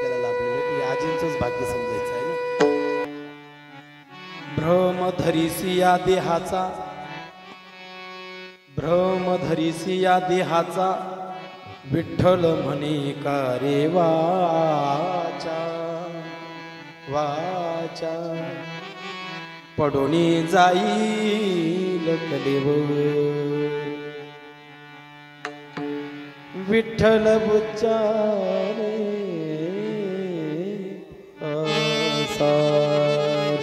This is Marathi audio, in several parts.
त्याला लाभलेलं या आजींचंच भाग्य समजायचं आहे ना. भ्रम धरीसी या देहाचा, भ्रम धरीसी या देहाचा, विठ्ठल म्हणे का रे वाचा वाचा, पडोनी जाईल कलेवर, विठ्ठल बुच्चारे आसार,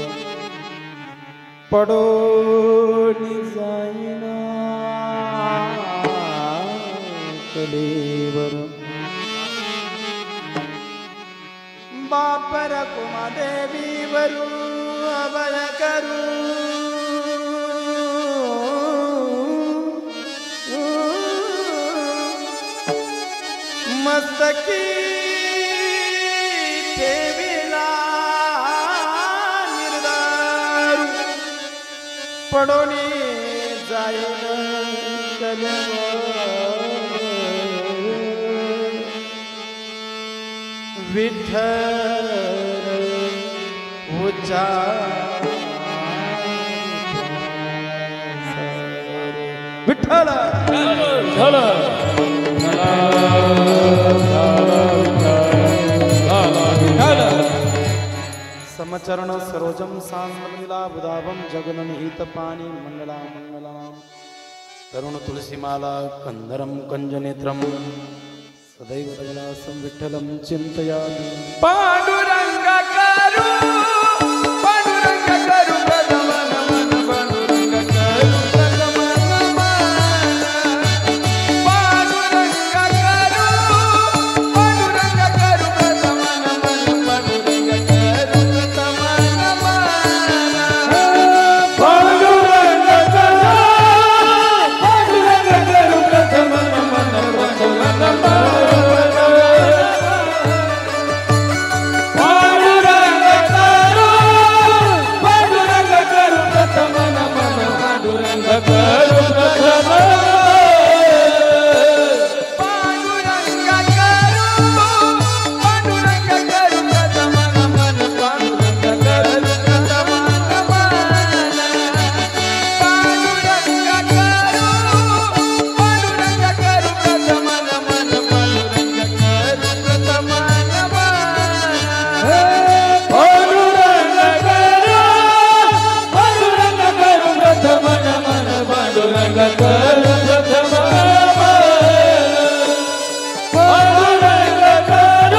पडोनी जाईना कलेवर, बाप रकुमा देवी वरू अभय करू, मस्तकी ठेविला निर्धारू, पडोनी जाईन कलेवर, विठ्ठल उच्चार विठ्ठल समचरण सरोजम सांगला बुधाभम जगननिहित पाणी मंगला मंगला, तरुण तुलसीमाला कंदरम कंजनेत्रम, सदैव रघुनाथं विठ्ठलं चिंतयामि. पांडुरंग करू पांडुरंग करू प्रथम नमन, पांडुरंग करू प्रथम नमन, पांडुरंग करू पांडुरंग करू प्रथम नमन, पांडुरंग करू प्रथम नमन, पांडुरंग करू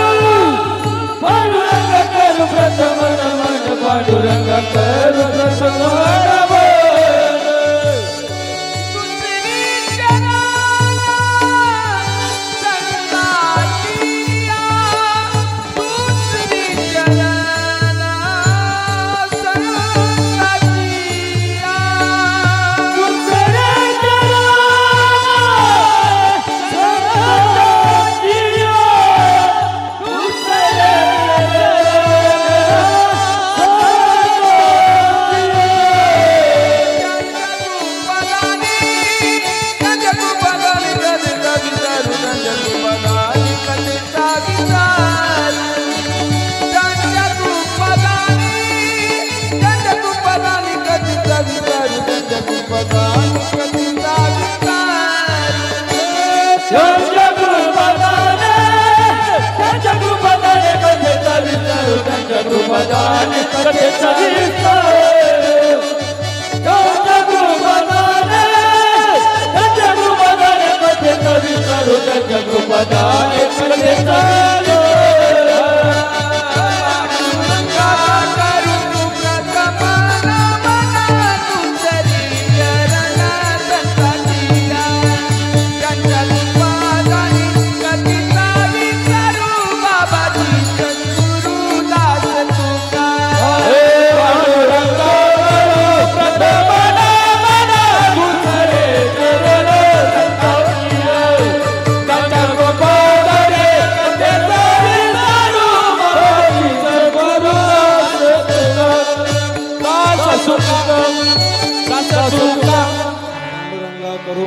पांडुरंग करू प्रथम नमन, पांडुरंग करू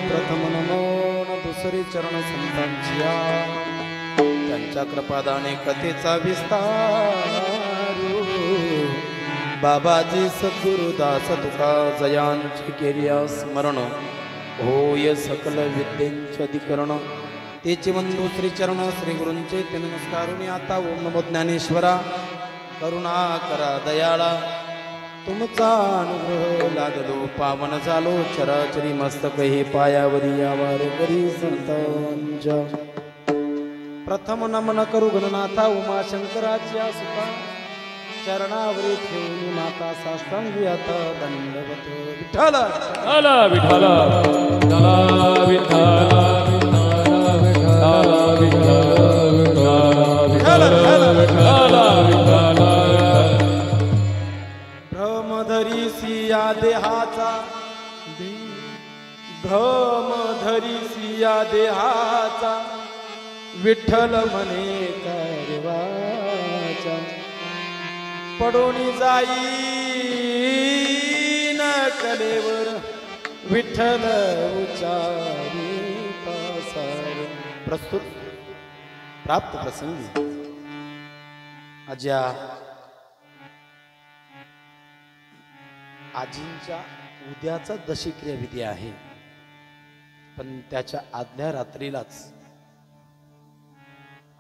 प्रथम नमन दुसरे चरण संतांची त्यांच्या कृपादाने कथेचा विस्तार बाबाजी सद्गुरुदास तुका जयांची केरिया स्मरण होय सकल विद्येंचे अधिकरण तेचे बंधू श्रीचरण श्री गुरूंचे ते नमस्कारुनी आता ओम नमो ज्ञानेश्वरा करुणा करा दयाळा तुमचा अनुग्रह लादलो पावन झालो चराचरी मस्तक हे पायावरी यावर करी संतांच्या प्रथम नमन करू गणनाथा उमा शंकराच्या सुखा चरणावरी ठेवून माता साष्टांगी आता दंडवत विठ्ठल विठ्ठल भ्रमधरी सिया देहाचा भ्रमधरी सिया देहाचा विठ्ठल म्हणे कारवाचा पडोनी जाई न कलेवर विठ्ठल उचारी पासार प्रस्तुत प्राप्त प्रसंगी आजींच्या उद्याचा दशक्रिया विधी आहे, पण त्याच्या आदल्या रात्रीलाच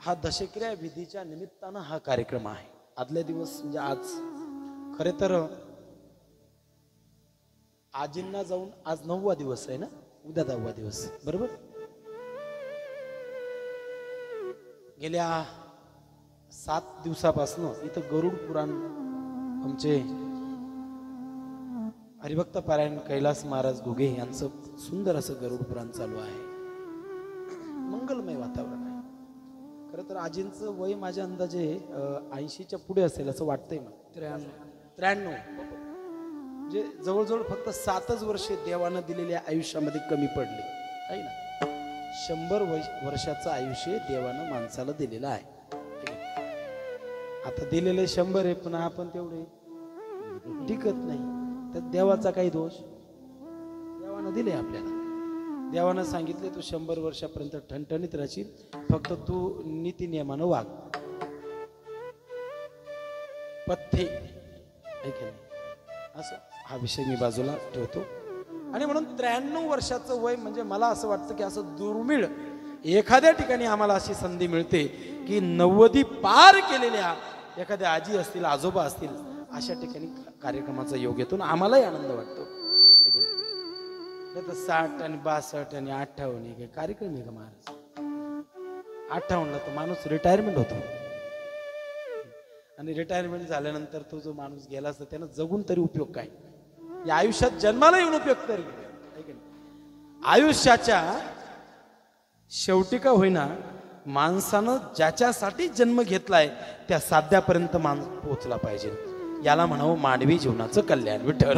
हा दशक्रिया विधीच्या निमित्तानं हा कार्यक्रम आहे. आदल्या दिवस म्हणजे आज खरे तर आजींना जाऊन आज 9वा दिवस आहे ना, उद्या 10वा दिवस बरोबर. गेल्या 7 दिवसापासून इथं गरुड पुराण आमचे हरिभक्त पारायण कैलास महाराज घुगे यांचं सुंदर असं गरुड पुराण चालू आहे. मंगलमय वातावरण आहे. खरं तर आजींचं वय माझ्या अंदाजे 80च्या पुढे असेल असं वाटतंय मला. 93 म्हणजे जवळजवळ फक्त 7च वर्षे देवानं दिलेल्या आयुष्यामध्ये कमी पडले आहे ना. 100 वर्षाचं आयुष्य देवानं माणसाला दिलेलं आहे. आता दिलेले 100 आहे, पण आपण तेवढे टिकत नाही. तर देवाचा काही दोष. देवानं दिले आपल्याला. देवानं सांगितले तू 100 वर्षापर्यंत ठणठणीत राहशील, फक्त तू नीती नियमानं वाग. पथ्ये असं हा विषय मी बाजूला ठेवतो. आणि म्हणून 93 वर्षाचं वय म्हणजे मला असं वाटतं की असं दुर्मिळ एखाद्या ठिकाणी आम्हाला अशी संधी मिळते की 90 पार केलेल्या एखाद्या आजी असतील, आजोबा असतील, अशा ठिकाणी कार्यक्रमाचा योग येतो आणि आम्हालाही आनंद वाटतो. तर 60 आणि 62 आणि 58 काही कार्यक्रम आहे का महाराज. 58ला तर माणूस रिटायरमेंट होतो आणि रिटायरमेंट झाल्यानंतर तो जो माणूस गेला असता त्यानं जगून तरी उपयोग काय. या आयुष्यात जन्माला येऊन उपयोग तरी. आयुष्याच्या शेवटी का होईना माणसानं ज्याच्यासाठी जन्म घेतलाय त्या साध्यापर्यंत माणूस पोहोचला पाहिजे. याला म्हणावं मानवी जीवनाचं कल्याण. विठ्ठल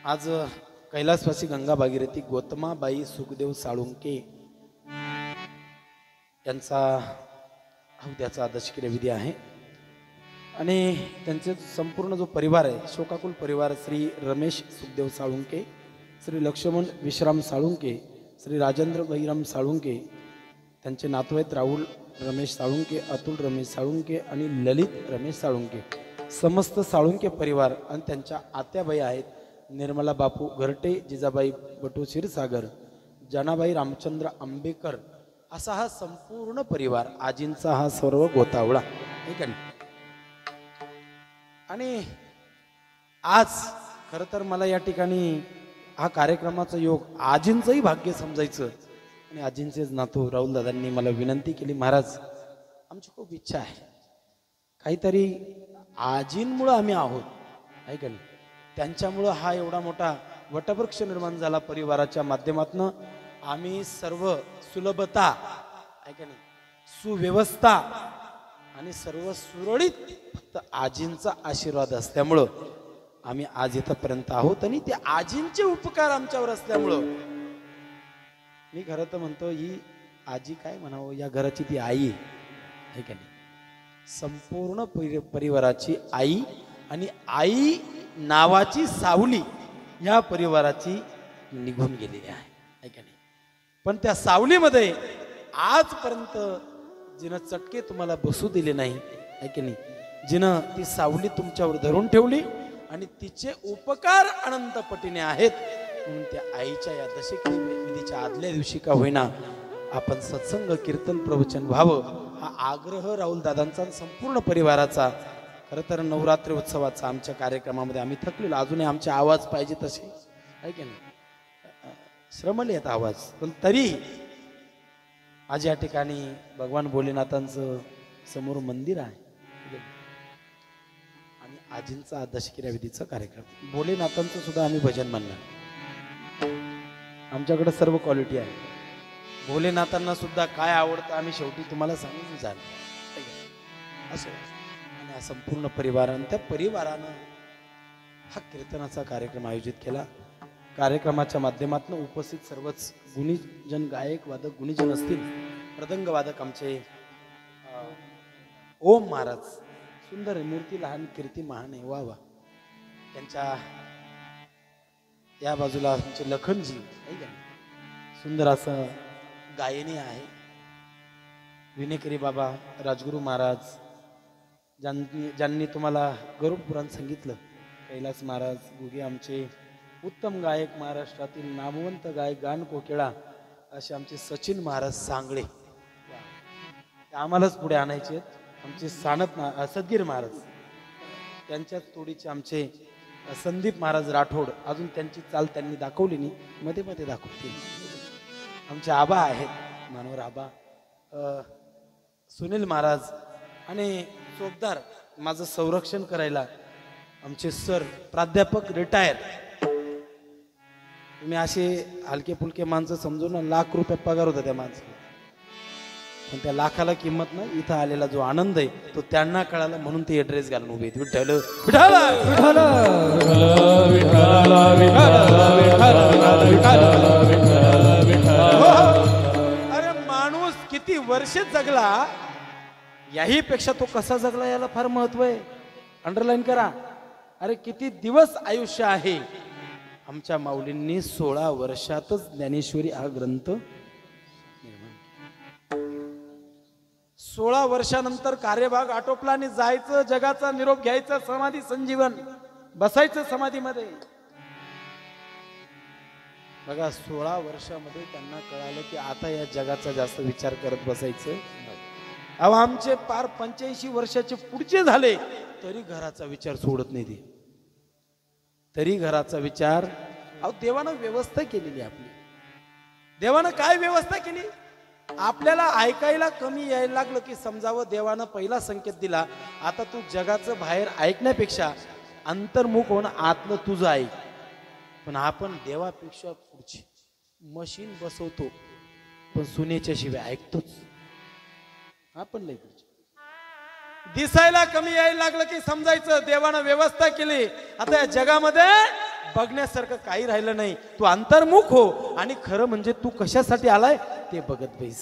आज कैलासवासी गंगा भागीरथी गौतमाबाई सुखदेव साळुंके यांचा उद्याचा दशक्रिया विधी आहे आणि त्यांचे संपूर्ण जो परिवार आहे, शोकाकुल परिवार, श्री रमेश सुखदेव साळुंके, श्री लक्ष्मण विश्राम साळुंके, श्री राजेंद्र बहिराम साळुंके, त्यांचे नातू आहेत राहुल रमेश साळुंके, अतुल रमेश साळुंके आणि ललित रमेश साळुंके. समस्त साळुंके परिवार आणि त्यांच्या आत्याबाई आहेत निर्मला बापू घरटे, जिजाबाई बटू क्षीरसागर, जनाबाई रामचंद्र आंबेकर. असा हा संपूर्ण परिवार, आजींचा हा सर्व गोतावळा ठीक आहे. आणि आज खरं तर मला या ठिकाणी हा कार्यक्रमाचा योग आजींचंही भाग्य समजायचं आणि आजींचेच नातू राहुल दादांनी मला विनंती केली, महाराज आमची खूप इच्छा आहे, काहीतरी आजींमुळं आम्ही आहोत आहे का नाही, त्यांच्यामुळं हा एवढा मोठा वटवृक्ष निर्माण झाला परिवाराच्या माध्यमातून. आम्ही सर्व सुलभता आहे का नाही, सुव्यवस्था आणि सर्व सुरळीत फक्त आजींचा आशीर्वाद असल्यामुळं आम्ही आज इथपर्यंत आहोत आणि ते आजींचे उपकार आमच्यावर असल्यामुळं मी खरं तर म्हणतो ही आजी काय म्हणावं, या घराची ती आई आहे का नाही, संपूर्ण परिवाराची आई. आणि आई नावाची सावली या परिवाराची निघून गेलेली आहे का नाही? पण त्या सावलीमध्ये आजपर्यंत जिनं चटके तुम्हाला बसू दिले नाही आहे की नाही, जिनं ती सावली तुमच्यावर धरून ठेवली आणि तिचे उपकार अनंत पटीने आहेत, म्हणून त्या आईच्या या दशकी विधीच्या आदल्या दिवशी का होईना आपण सत्संग कीर्तन प्रवचन व्हावं हा आग्रह राहुल दादांचा संपूर्ण परिवाराचा. खरं तर नवरात्री उत्सवाचा आमच्या कार्यक्रमामध्ये आम्ही थकलेलो, अजूनही आमचे आवाज पाहिजे तसे आहे की नाही, श्रमले आहेत आवाज, पण तरी आज या ठिकाणी भगवान भोलेनाथांचं समोर मंदिर आहे आणि आजींचा दशकिरा विधीचा कार्यक्रम. भोलेनाथांचं सुद्धा आम्ही भजन म्हणणार, आमच्याकडे सर्व क्वालिटी आहे. भोलेनाथांना सुद्धा काय आवडतं आम्ही शेवटी तुम्हाला सांगून जाल असं. आणि हा संपूर्ण परिवार आणि त्या परिवारानं हा कीर्तनाचा कार्यक्रम आयोजित केला. कार्यक्रमाच्या माध्यमातून उपस्थित सर्वच गुणीजन, गायक वादक गुणीजन असतील, मृदंग वादक आमचे ओम महाराज, सुंदर आहे मूर्ती, लहान कीर्ती महान आहे, वा वा. त्यांच्या या बाजूला आमचे लखनजी आहे, सुंदर असं गायनी आहे. विनेकरी बाबा राजगुरू महाराज, ज्यांनी तुम्हाला गरुड पुराण सांगितलं, कैलास महाराज गुगे आमचे उत्तम गायक, महाराष्ट्रातील नामवंत गायक गान कोकिळा असे आमचे सचिन महाराज सांगळे, आम्हालाच पुढे आणायचे आहेत. आमचे सदगीर महाराज, त्यांच्याच तोडीचे आमचे संदीप महाराज राठोड, अजून त्यांची चाल त्यांनी दाखवली नाही, मध्ये मध्ये दाखवतील. आमचे आबा आहेत मानवर आबा, सुनील महाराज, आणि चोपदार माझं संरक्षण करायला आमचे सर प्राध्यापक रिटायर. तुम्ही असे हलके फुलके माणसं समजून ना, लाख रुपये पगार होता त्या माणसाला, पण त्या लाखाला किंमत नाही. इथं आलेला जो आनंद आहे तो त्यांना कळाला, म्हणून ते ड्रेस घालून उभे आहेत. विठ्ठल विठ्ठल अरे माणूस किती वर्ष जगला याही पेक्षा तो कसा जगला याला फार महत्व आहे. अंडरलाईन करा. अरे किती दिवस आयुष्य आहे. आमच्या माऊलींनी 16 वर्षातच ज्ञानेश्वरी हा ग्रंथ निर्माण केला. 16 वर्षानंतर कार्यभाग आटोपला आणि जायचं, जगाचा निरोप घ्यायचा, समाधी संजीवन, बसायचं समाधीमध्ये. बघा 16 वर्षामध्ये त्यांना कळालं की आता या जगाचा जास्त विचार करत बसायचं. अहो आमचे पार 85 वर्षाचे पुढचे झाले तरी घराचा विचार सोडत नाही ते, तरी घराचा विचार. अहो देवानं व्यवस्था केलेली आपली. देवानं काय व्यवस्था केली? आपल्याला ऐकायला कमी यायला लागलं की समजावं देवानं पहिला संकेत दिला, आता तू जगाचं बाहेर ऐकण्यापेक्षा अंतर्मुख होऊन आतलं तुझं ऐक. पण आपण देवापेक्षा पुढची मशीन बसवतो, पण सुनेच्या शिवाय ऐकतोच आपण. लय पुढची दिसायला कमी यायला लागलं की समजायचं देवानं व्यवस्था केली, आता या जगामध्ये बघण्यासारखं काही राहिलं नाही. तू अंतर्मुख हो आणि खरं म्हणजे तू कशासाठी आलाय ते बघत बैस.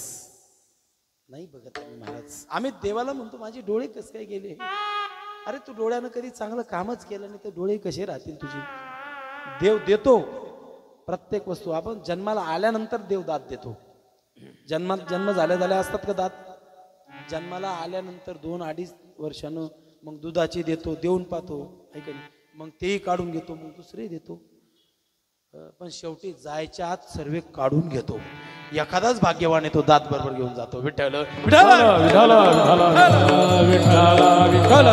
नाही बघत आम्ही महाराज. आम्ही देवाला म्हणतो माझे डोळे कस काय गेले. अरे तू डोळ्यानं कधी चांगलं कामच केलं नाही तर डोळे कसे राहतील तुझे. देव देतो प्रत्येक वस्तू. आपण जन्माला आल्यानंतर देव दात देतो. जन्म झाल्या असतात का दात? जन्माला आल्यानंतर 2-2.5 वर्षानं मग दुधाची देतो, देऊन पाहतो ऐक, मग तेही काढून घेतो, मग दुसरे देतो. पण शेवटी जायच्या आत सर्व काढून घेतो. एखादाच भाग्यवान आहे तो दात बरोबर घेऊन जातो. विठ्ठल विठ्ठल विठ्ठल विठ्ठल.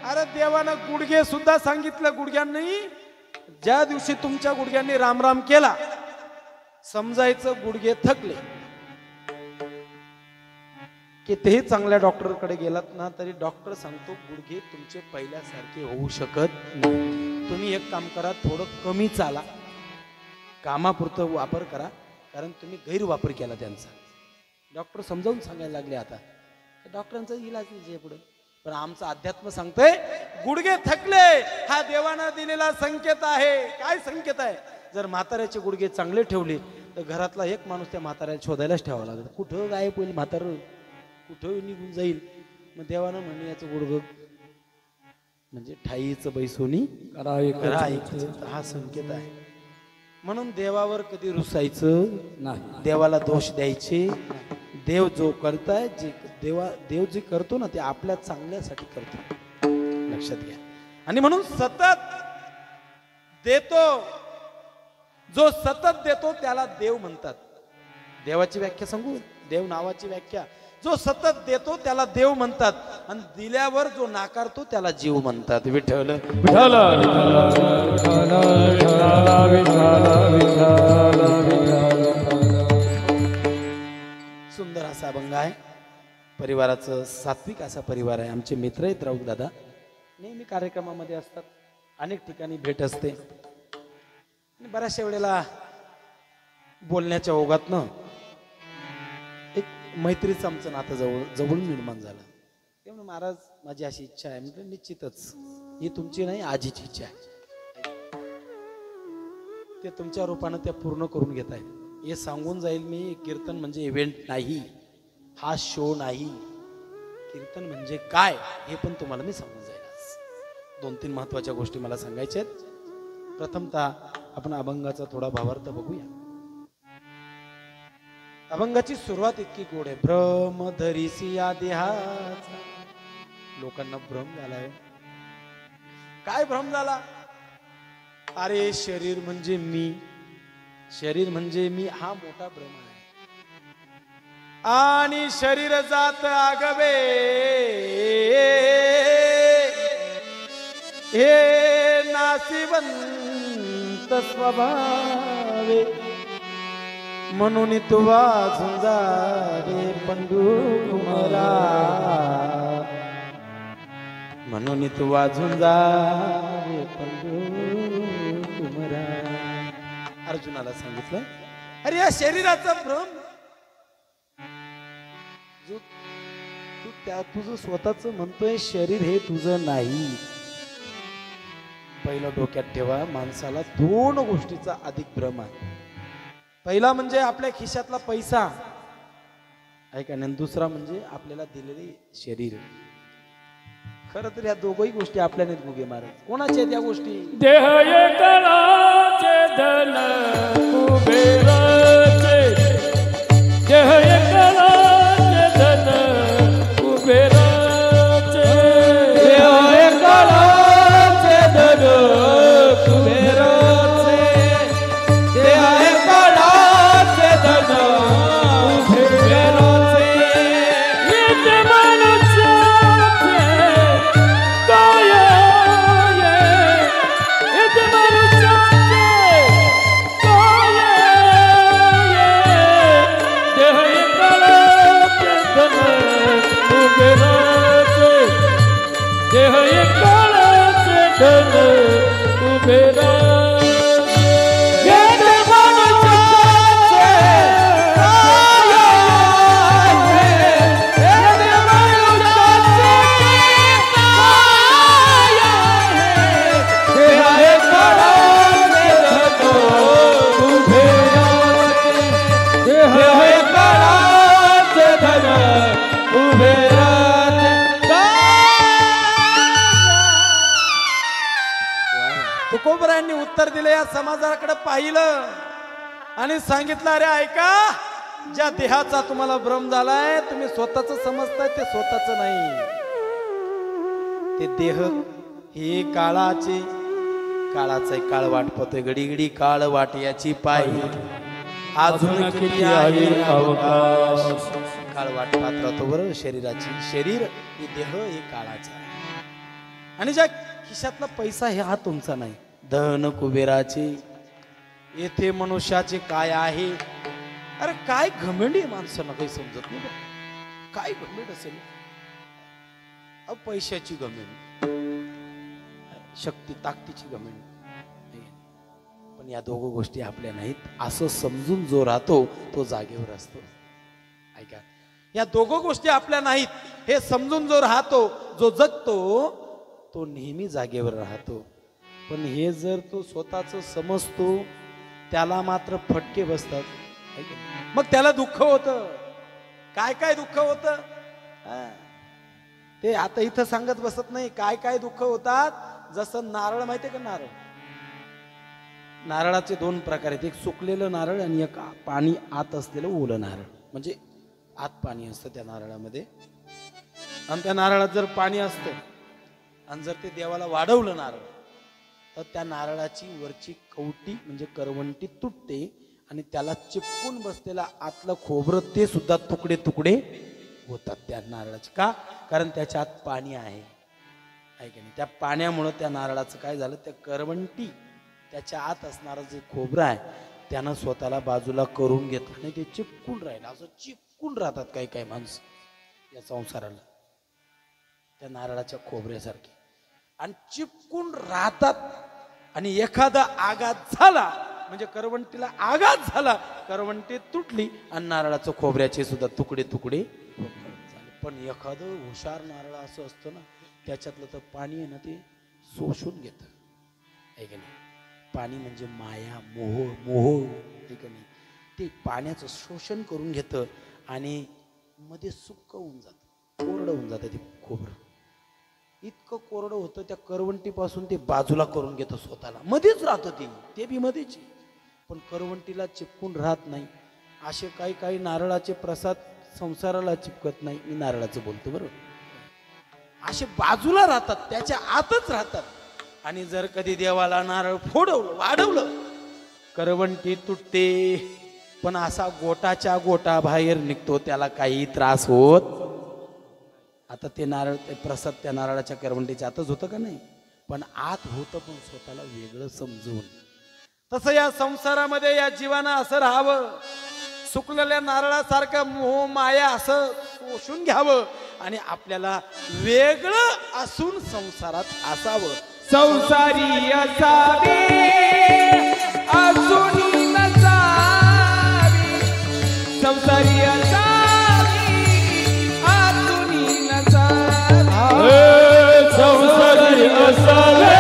अरे देवानं गुडघे सुद्धा सांगितलं. गुडघ्यांनी ज्या दिवशी तुमच्या गुडघ्यांनी रामराम केला समजायचं गुडघे थकले. कितीही चांगल्या डॉक्टरकडे गेलात ना तरी डॉक्टर सांगतो गुडघे तुमचे पहिल्यासारखे होऊ शकत नाही. तुम्ही एक काम करा, थोडं कमी चाला, कामापुरतं वापर करा, कारण तुम्ही गैरवापर केला त्यांचा. डॉक्टर समजावून सांगायला लागले. आता डॉक्टरांचा इलाज नाही पुढे. पण आमचं अध्यात्म सांगतोय गुडघे थकले हा देवानं दिलेला संकेत आहे. काय संकेत आहे? जर म्हाताऱ्याचे गुडघे चांगले ठेवले तर घरातला एक माणूस त्या म्हाताऱ्याला शोधायलाच ठेवावा लागेल. कुठं गायब होईल म्हातारं, कुठं निघून जाईल. मग देवानं म्हणे याचं गुडग म्हणजे ठाईचं बैसोनी हा संकेत आहे. म्हणून देवावर कधी रुसायचं नाही, देवाला दोष द्यायचे. देव जो करताय देव जे करतो ना ते आपल्या चांगल्यासाठी करतो, लक्षात घ्या. आणि म्हणून सतत देतो, जो सतत देतो त्याला देव म्हणतात. देवाची व्याख्या सांगू, देव नावाची व्याख्या, जो सतत देतो त्याला देव म्हणतात आणि दिल्यावर जो नाकारतो त्याला जीव म्हणतात. विठ्ठल विठ्ठल सुंदर असा अभंग आहे. परिवाराचं सात्विक असा परिवार आहे. आमचे मित्र आहेत राऊत दादा, नेहमी कार्यक्रमामध्ये असतात, अनेक ठिकाणी भेट असते. आणि बऱ्याचशा वेळेला बोलण्याच्या ओघातनं एक मैत्रीचं आमचं नातं जवळून निर्माण झालं. ते म्हणून महाराज माझी अशी इच्छा आहे. म्हणजे निश्चितच ही तुमची नाही, आजीची इच्छा आहे. ते तुमच्या रूपानं त्या पूर्ण करून घेत आहेत. हे सांगून जाईल मी, कीर्तन म्हणजे इव्हेंट नाही, हा शो नाही. कीर्तन म्हणजे काय हे पण तुम्हाला मी सांगून जाईल. 2-3 महत्वाच्या गोष्टी मला सांगायच्या आहेत. प्रथमतः आपण अभंगाचा थोडा भावार्थ बघूया. अभंगाची सुरुवात इतकी गोड आहे. भ्रम धरीसी या देहाचा. लोकांना भ्रम झालाय. काय भ्रम झाला? अरे शरीर म्हणजे मी, शरीर म्हणजे मी, हा मोठा भ्रम आहे. आणि शरीर जात आगवे हे नासिवंत स्वभावे. म्हणून तू वाजून जावे पंडुकुमारा, म्हणून तू वाजून जावे पंडुकुमारा. अर्जुनाला सांगितलं, अरे या शरीराचा भ्रम जो तू तुझं स्वतःच म्हणतोय, शरीर हे तुझं नाही. पहिलं डोक्यात ठेवा, माणसाला 2 गोष्टीचा अधिक भ्रम आहे. पहिला म्हणजे आपल्या खिशातला पैसा ऐका, आणि दुसरा म्हणजे आपल्याला दिलेले शरीर. खरं तर या दोघही गोष्टी आपल्या नाहीत गुगे महाराज. कोणाच्या आहेत या गोष्टी? देह एकलाचे धन कुबेराचे, देह एकलाचे धन कुबेराचे, देह एकलाचे धन कुबेराचे, देह एकलाचे धन कुबेराचे. येते मनुष्याचे काय ये, येते मनुष्याचे काय ये, देह एकलाचे धन कुबेराचे, देह एकलाचे धन कुबेराचे. येते मनुष्याचे काय ये, येते मनुष्याचे काय ये, देह एकलाचे धन कुबेराचे, देह एकलाचे धन कुबेराचे. तुकोबरायांनी उत्तर दिले. या समाजाकडे पाहिलं आणि सांगितलं, अरे ऐका, ज्या देहाचा तुम्हाला भ्रम झालाय, तुम्ही स्वतःच समजताय, ते स्वतःच नाही. ते देह हे काळाचे, काळाचा काळ वाट पाहतोय, घडी घडी काळ वाट याची पाय, अजून किती आहे अवकाश. काळ वाट पाहत राहतो बरं शरीराची. शरीर हे देह हे काळाचा, आणि ज्या खिशातला पैसा हे हा तुमचा नाही. धन कुबेराचे, येथे मनुष्याचे काय आहे. अरे काय घमंडी आहे माणसाला, काही समजत नाही. काय घमंड असेल? पैशाची घमंड, शक्ती ताकदीची घमंड. पण या 2 गोष्टी आपल्या नाहीत, असं समजून जो राहतो तो जागेवर असतो. ऐका, या 2 गोष्टी आपल्या नाहीत हे समजून जो राहतो, जो जगतो, तो नेहमी जागेवर राहतो. पण हे जर तो स्वतःच समजतो, त्याला मात्र फटके बसतात. मग त्याला दुःख होतं. काय काय दुःख होतं? ते आता इथं सांगत बसत नाही काय काय दुःख होतात. जसं नारळ माहितीये का, नारळ, नारळाचे दोन प्रकार आहेत, एक सुकलेलं नारळ आणि एक पाणी आत असलेलं ओलं नारळ. म्हणजे आत पाणी असतं त्या नारळामध्ये, आणि त्या नारळात जर पाणी असतं आणि जर ते देवाला वाढवलं नारळ, तर त्या नारळाची वरची कवटी म्हणजे करवंटी तुटते आणि त्याला चिपकून बसलेला आतलं खोबरं ते सुद्धा तुकडे तुकडे होतात त्या नारळाचे. का? कारण त्याच्या आत पाणी आहे की नाही. त्या पाण्यामुळं त्या नारळाचं काय झालं, त्या करवंटी त्याच्या आत असणारं जे खोबरं आहे त्यानं स्वतःला बाजूला करून घेतलं नाही, ते चिपकून राहिलं. असं चिपकून राहतात काही काही माणसं या संसाराला त्या नारळाच्या खोबऱ्यासारखे, आणि चिपकून राहतात. आणि एखादा आघात झाला म्हणजे करवंटीला आघात झाला, करवंटी तुटली आणि नारळाचं खोबऱ्याचे सुद्धा तुकडे तुकडे झाले. पण एखादं हुशार नारळ असं असतं ना, त्याच्यातलं तर पाणी आहे ना ते शोषून घेतं आहे की नाही. पाणी म्हणजे माया, मोह आहे की नाही. ते पाण्याचं शोषण करून घेतं आणि मध्ये सुक्क होऊन जातं, कोरडं होऊन जातं ते खोबरं. इतकं कोरडं होतं त्या करवंटीपासून ते बाजूला करून घेतं स्वतःला, मध्येच राहतं ते बी मध्येच, पण करवंटीला चिपकून राहत नाही. असे काही काही नारळाचे प्रसाद संसाराला चिपकत नाही. मी नारळाचं बोलतो बरोबर. असे बाजूला राहतात, त्याच्या आतच राहतात. आणि जर कधी देवाला नारळ फोडवलं, वाढवलं, करवंटी तुटते, पण असा गोटाच्या गोटा बाहेर निघतो, त्याला काही त्रास होत. आता ते नारळ, ते प्रसाद त्या नारळाच्या करवंटीच्या आतच होतं का नाही, पण आत होतं, पण स्वतःला वेगळं समजून. तसं या संसारामध्ये या जीवानं असं राहावं, सुकलेल्या नारळासारखं मोह माया असं शोषून घ्यावं आणि आपल्याला वेगळं असून संसारात असावं. संसारी असावी अजून नसावी, संसारी असावी अजून नसावी, संसारी असावे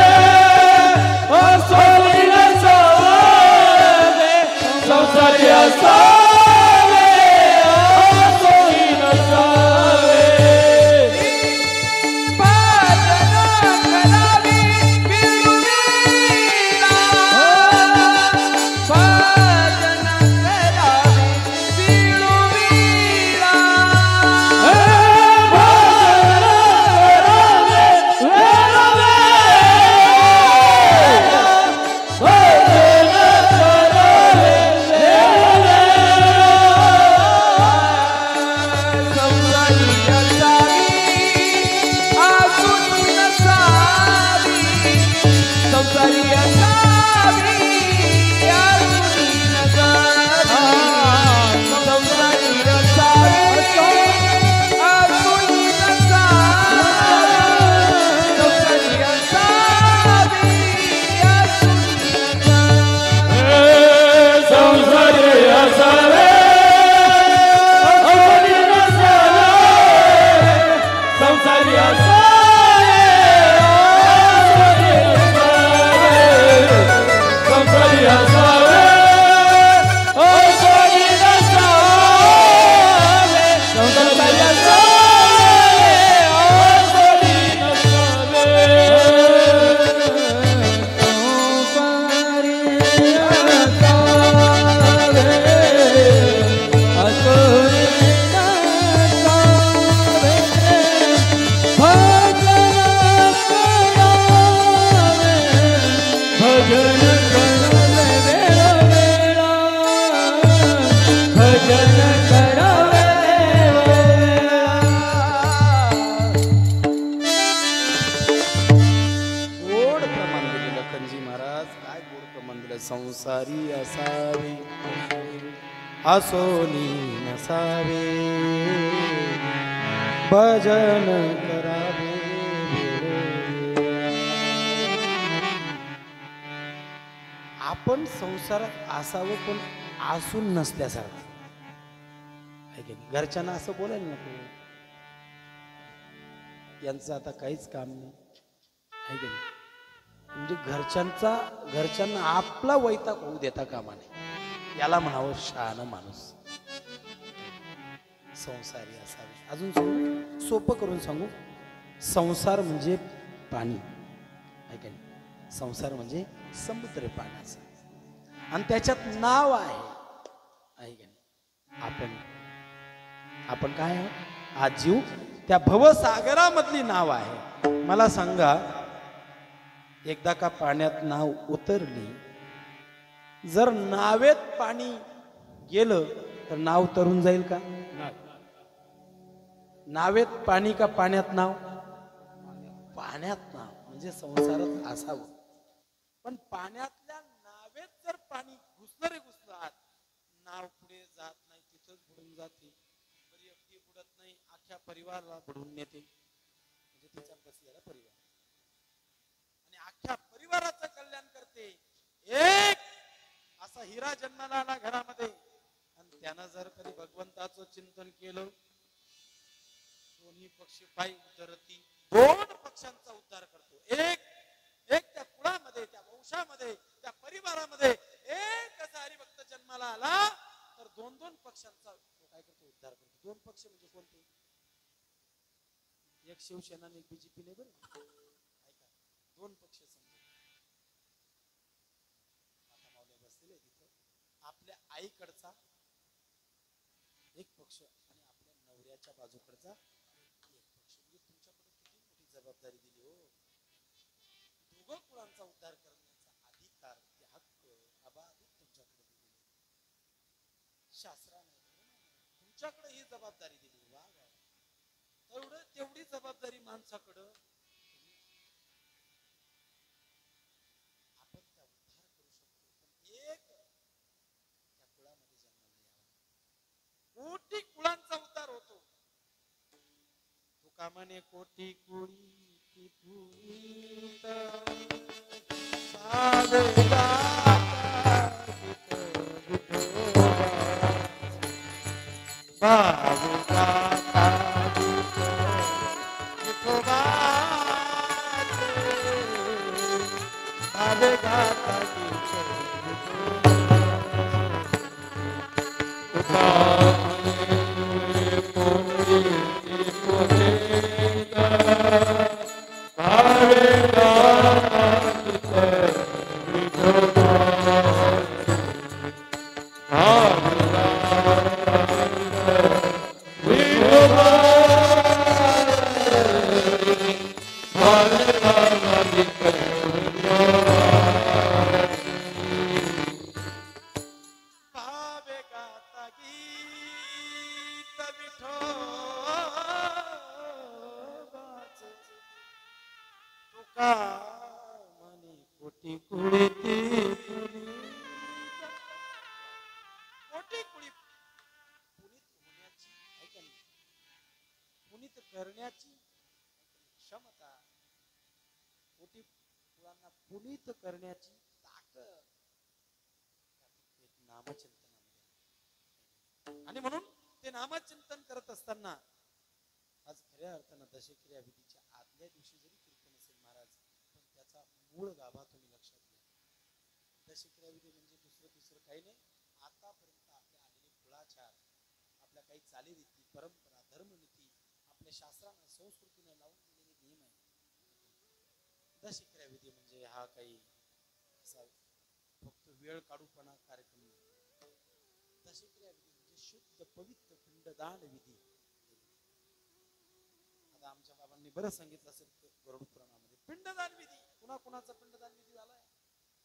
अजून नसावे, संसारी असावे अजून नसावे. संसारी असावे असोनी नसावे, भजन करावे. आपण संसारात असावं पण असून नसल्यासारखं आहे की नाही. घरच्यांना असं बोलायला नको, यांचं आता काहीच काम नाही आहे की नाही. म्हणजे घरच्यांना आपला वैताग होऊ देता कामा नये, याला म्हणावं शहाणा माणूस. संसारी असावे. अजून सोपं करून सांगू, संसार म्हणजे पाणी आहे का नाही? संसार म्हणजे समुद्र पाण्याचा आणि त्याच्यात नाव आहे का नाही? आपण काय आहोत? हा जीव त्या भवसागरामधली नाव आहे. मला सांगा, एकदा का पाण्यात नाव उतरली, जर नावेत पाणी गेलं तर नाव तरून जाईल का? नावेत पाणी का पाण्यात नाव? पाण्यात नाव. म्हणजे संसारात असावं. पण पाण्यातल्या नावेत जर पाणी घुसलं रे घुसलं आत, नाव पुढे जात नाही, तिथंच बुडून जाते. तरी अगदी बुडत नाही, अख्ख्या परिवाराला बुडवून नेते. म्हणजे तिचा बसलेला परिवार आणि अख्ख्या परिवाराचं कल्याण करते. एक असा हिरा जन्माला आला घरामध्ये आणि त्यानं जर कधी भगवंताचं चिंतन केलं, दोन्ही पक्ष पायी उतरती, दोन पक्षांचा उद्धार करतो. एक त्या कुळामध्ये, त्या वंशामध्ये, त्या परिवारामध्ये एक असा हरिभक्त जन्माला आला तर दोन दोन पक्षांचा तो काय करतो? उद्धार करतो. दोन पक्ष म्हणजे कोणते? एक शिवसेना आणि एक बीजेपी नाही. बरं ऐका, दोन पक्ष समजा. आता मावल्या बसलेले तिथं, आपल्या आईकडचा एक पक्ष आणि आपल्या नवऱ्याच्या बाजूकडचा एक पक्ष. म्हणजे तुमच्याकडे किती मोठी जबाबदारी दिली हो. दोघं कुळांचा उद्धार करण्याचा अधिकार, ते हक्क अबाधित तुमच्याकडे दिले. शास्त्राने तुमच्याकडे ही जबाबदारी दिली. वा वा, तेवढी जबाबदारी माणसाकडं. आपण त्या उद्धार करू शकतो. पण एक त्या कुळामध्ये जन्माला यावा. कोटी कुळांचा उद्धार होतो. तुका म्हणे कोटी कुळी करण्याची क्षमता, कोटी कुळांना पुनीत करण्याची ताकद एक नामचिंतनामध्ये. आणि म्हणून ते नामचिंतन करत असताना आज खऱ्या अर्थानं दशक्रिया विधीच्या आदल्या दिवशी जरी कीर्तन असेल महाराज, पण त्याचा मूळ गाभा तुम्ही लक्षात घ्या. दशक्रिया विधी म्हणजे दुसरं काही नाही. आतापर्यंत आपल्या आलेले कुळाचार, आपल्या काही चालीरीती, परंपरा, धर्मनीती, आपल्या शास्त्रानं संस्कृतीनं लावून दिलेले नियम आहे. दशक्रिया विधी म्हणजे हा काही असा फक्त वेळ काढूपणा कार्यक्रम नाही. दशक्रिया विधी म्हणजे शुद्ध पवित्र पिंडदान विधी. आता आमच्या बाबांनी बरं सांगितलं असेल गरुड पुराणामध्ये पिंडदान विधी. कुणाचा पिंडदान विधी झालाय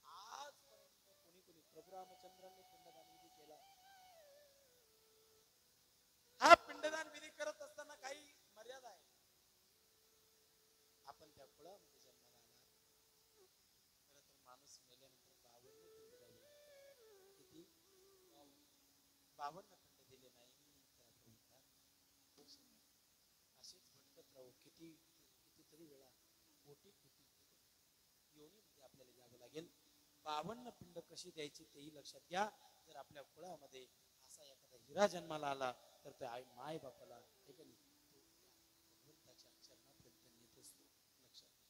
आजपर्यंत? कोणी प्रभू रामचंद्रांनी पिंडदान विधी केला. हा पिंडदान विधी करत असताना काही मर्यादा आहे. आपण त्या कुळामध्ये जन्माला आला, खरं तर माणूस मेल्यानंतर 52 पिंड द्यावे लागतात. किती? 52 पिंड दिले नाही तर असेच भटकत राहू. कितीतरी वेळा कोटी योनीमध्ये आपल्याला यावं लागेल. 52 पिंड कशी द्यायची तेही लक्षात घ्या. जर आपल्या कुळामध्ये असा एखादा हिरा जन्माला आला तर ते माय बापाला भगवंताच्या चरणापर्यंत नेत असतो. लक्षात घ्या.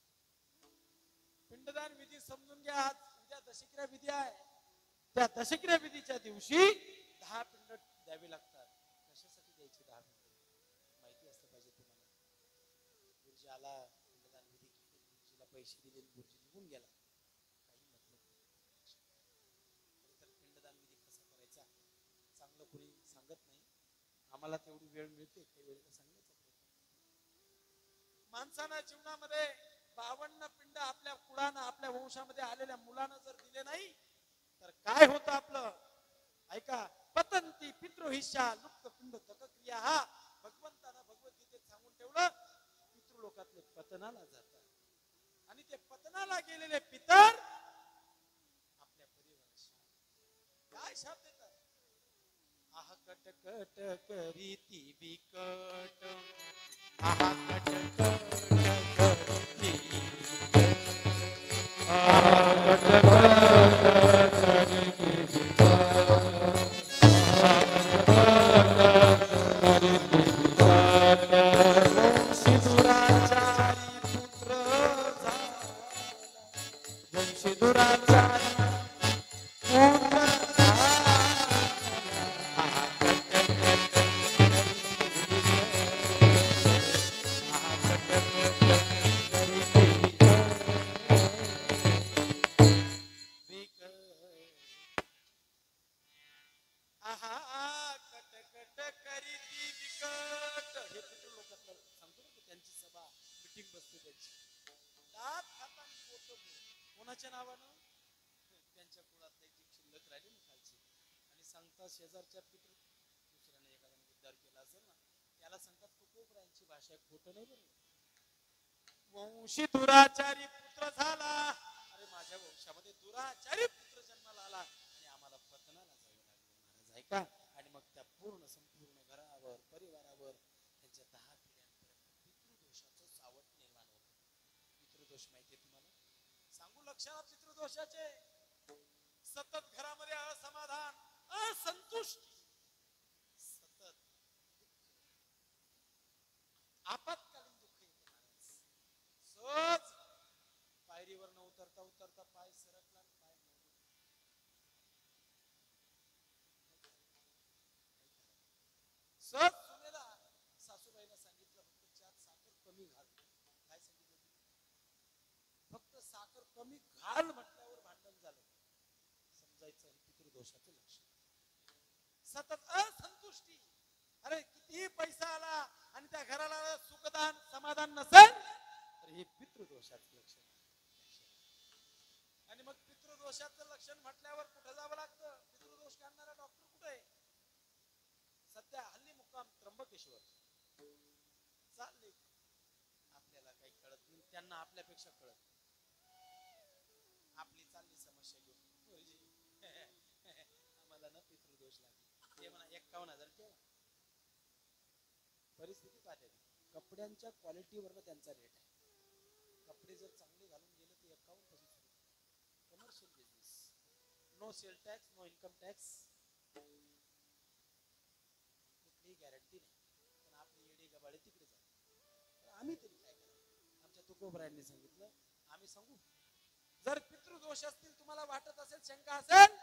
पिंडदान विधी समजून घ्या. आज उद्या दशक्रिया विधी आहे. त्या दशक्रिया विधीच्या दिवशी 10 पिंड द्यावे लागतात. कशासाठी द्यायचे 10 पिंड माहिती असतं पाहिजे तुम्हाला. गुरुजी आला पैसे दिले गुरुजी निघून गेला, काही मतलब नाही. तर पिंडदान विधी कसा करायचा चांगलं कोणी सांगत नाही. आम्हाला तेवढी वेळ मिळते काही वेळेला सांगण्याचा प्रयत्न. माणसानं जीवनामध्ये 52 पिंड आपल्या कुळानं आपल्या वंशामध्ये आलेल्या मुलानं जर दिले नाही तर काय होतं आपलं ऐका. पतंती पितृहिष्या लुप्त पिंड तक्रिया हा भगवंतानं भगवद्गीतेत सांगून ठेवलं. पितृलोकातले पतनाला जातात आणि ते पतनाला गेलेले पितर आपल्या परिवाराशी काय शाप देतात. आह कट कट करीती बिकट, आह कट कट करीती कोणाच्या नावानं त्यांच्या कुळातले जी शिल्लक राहिली ना खालची आणि सांगतात शेजारच्या पितृ दुसऱ्याने एखाद्याने उद्धार केला असेल ना त्याला सांगतात तुकोबरायांची भाषा खोटं नाही बरं. वंशी दुराचारी पुत्र झाला. अरे माझ्या वंशामध्ये दुराचारी पुत्र जन्माला आला आणि आम्हाला पतनाला जावं लागलं महाराज ऐका. आणि मग त्या संपूर्ण घरावर परिवारावर त्यांच्या 10 पिढ्यांपर्यंत पितृदोषाचं सावट निर्माण होतं. पितृदोष माहितीये तुम्हाला सांगू लक्षात. पितृदोषाचे सतत घरामध्ये असमाधान असंतुष्टी सतत आपत्कालीन दुःख येते महाराज. सहज पायरीवर न उतरता उतरता पाय सरकला पाय सहज सुनेला सासूबाईला सांगितलं फक्त चहात साखर कमी घाल. काय सांगितलं फक्त साखर कमी घाल म्हटल्यावर भांडण झालं. समजायचं पितृदोषाचं लक्षण. सतत असंतुष्टी. अरे कितीही पैसा आला आणि त्या घराला सुखदान समाधान नसेल तर हे पितृदोषाचं लक्षण. आणि मग पितृदोषाचं लक्षण म्हटल्यावर कुठं जावं लागतं. पितृदोष काढणारा डॉक्टर कुठे आहे सध्या हल्ली मुक्काम त्र्यंबकेश्वर चालले. आपल्याला काही कळत नाही त्यांना आपल्यापेक्षा कळत. आपली चालली समस्या घेऊन आम्हाला ना पितृदोष लागला ते म्हणा 51,000 ठेवा. परिस्थिती पाहते कपड्यांच्या क्वालिटीवर त्यांचा रेट आहे. कपडे जर चांगले घालून गेले तर 51 पासून सुरू. Commercial business no sale tax no income tax कुठलीही गॅरंटी नाही. पण आपली येडी गबाळे तिकडे जाते. आम्ही तरी काय करा. आमच्या तुकोबरायांनी सांगितलं आम्ही सांगू. जर पितृदोष असतील तुम्हाला वाटत असेल शंका असेल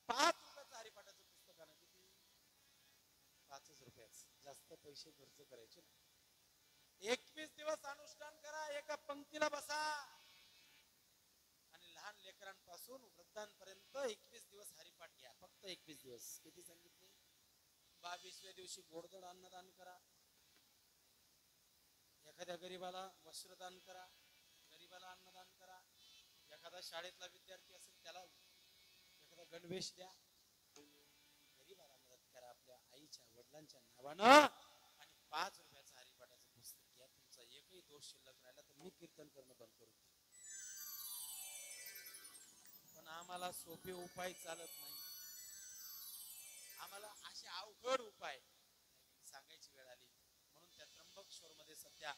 5 रुपयाचं हरिपाठाचं पुस्तक आणा. किती 5 रुपयाच. जास्त पैसे खर्च करायचे नाही. 21 दिवस अनुष्ठान करा. एका पंक्तीला बसा आणि लहान लेकरांपासून वृद्धांपर्यंत 21 दिवस हरिपाठ घ्या. फक्त 21 दिवस. किती सांगितले. 22व्या दिवशी गोडधोड अन्नदान करा. एखाद्या गरीबाला वस्त्रदान करा. गरीबाला अन्नदान करा. एखादा शाळेतला विद्यार्थी असेल त्याला एखादा गणवेश द्या. गरीबाला मदत करा आपल्या आईच्या वडिलांच्या नावानं. आणि 5 रुपयाचं हरिपाठाचं पुस्तक घ्या. तुमचा एकही दोष शिल्लक राहिला तर मी कीर्तन करणं बंद करू. पण आम्हाला सोपे उपाय चालत नाही. आम्हाला असे अवघड उपाय सांगायची वेळ आली. म्हणून त्या त्र्यंबकेश्वर मध्ये सध्या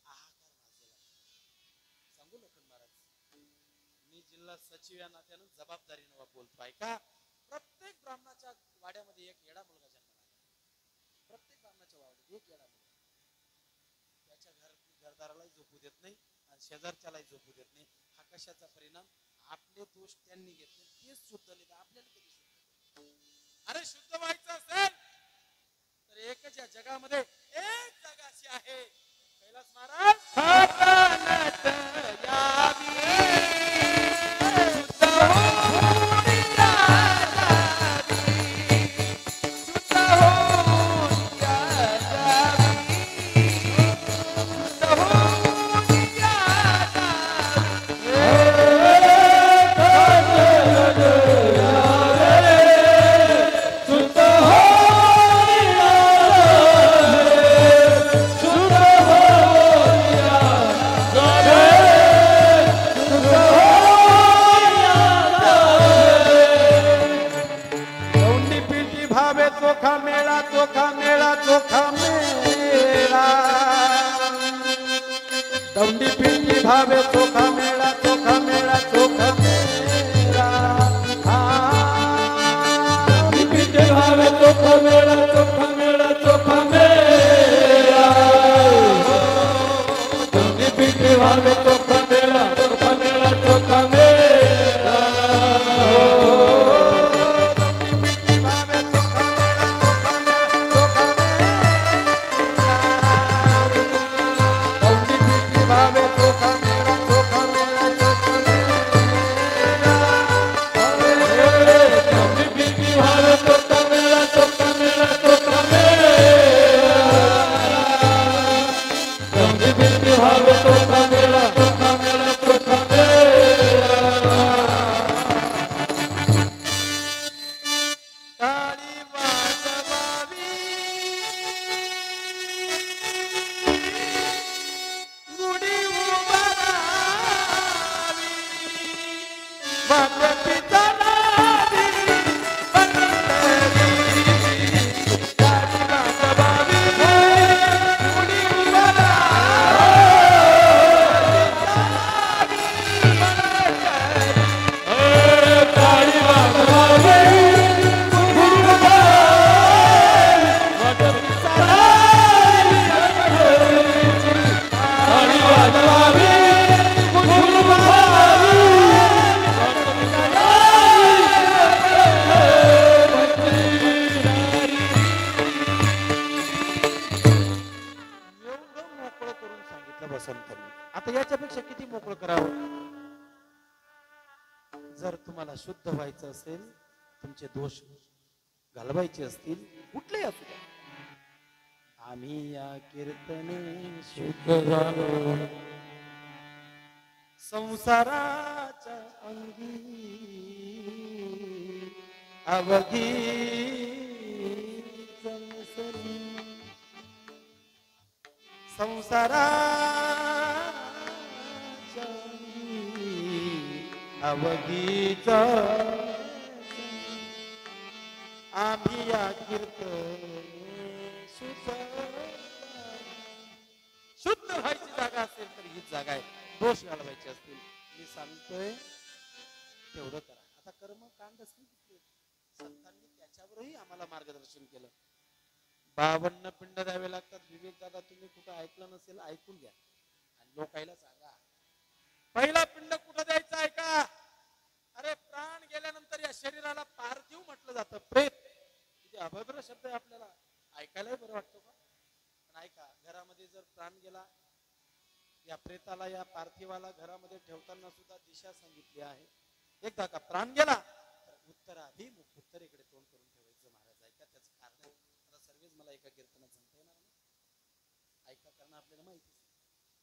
हाहाकार माजलेला. सांगू लखन महाराज मी जिल्हा सचिव या नात्यानं जबाबदारीनं बोलतोय का. प्रत्येक ब्राह्मणाच्या वाड्यामध्ये एक येडा मुलगा जन्माला आला. प्रत्येक ब्राह्मणाच्या वाड्यात एक येडा मुलगा. त्याच्या घरदारालाही झोपू देत नाही आणि शेजारच्यालाही झोपू देत नाही. हा कशाचा परिणाम. आपले दोष त्यांनी घेतले तेच शुद्ध नाही तर आपल्याला कधी शुद्ध. अरे शुद्ध व्हायचं असेल तर एकच या जगामध्ये एक जागा अशी आहे कैलास महाराज दौंडी पिंडी भावे चोखा मेळा चोखा मेळा चोखा मेळा पिंडे भावे चोखा मेळा चोखा मेळा चोखा मेळा पिंडे भावे चोखा मेळा चोखा मेळा चोखा मेळा आता याच्यापेक्षा किती मोकळं करावं. जर तुम्हाला शुद्ध व्हायचं असेल, तुमचे दोष घालवायचे असतील, कुठलेही असू द्या, आम्ही या कीर्तने शुद्ध झालो. संसाराच्या अंगी अवघी जणसरी संसाराच्या अवघीच आम्ही या कीर्तने शुद्ध व्हायची जागा असेल तर हीच जागा आहे. दोष घालवायचे असतील, मी सांगतोय तेवढं करा. आता कर्मकांड सांगितले संतांनी, त्याच्यावरही आम्हाला मार्गदर्शन केलं. 52 पिंड द्यावे लागतात. विवेक दादा, तुम्ही कुठं ऐकलं नसेल, ऐकून घ्या आणि लोकायला सांगा. पहिला पिंड कुठं द्यायचा ऐका. अरे प्राण गेल्यानंतर या शरीराला पार्थिव म्हटलं जातं, प्रेत. किती अभद्र शब्द आहे, आपल्याला ऐकायलाही बरं वाटतं का? पण ऐका, घरामध्ये जर प्राण गेला, या प्रेताला या पार्थिवाला घरामध्ये ठेवताना सुद्धा दिशा सांगितली आहे. एकदा का प्राण गेला तर उत्तराभिमुख, उत्तरेकडे तोंड करून ठेवायचं. महाराज ऐका, त्याचं कारण आहे. आता सर्वच मला एका कीर्तनात सांगता येणार नाही, ऐका, कारण आपल्याला माहिती आहे.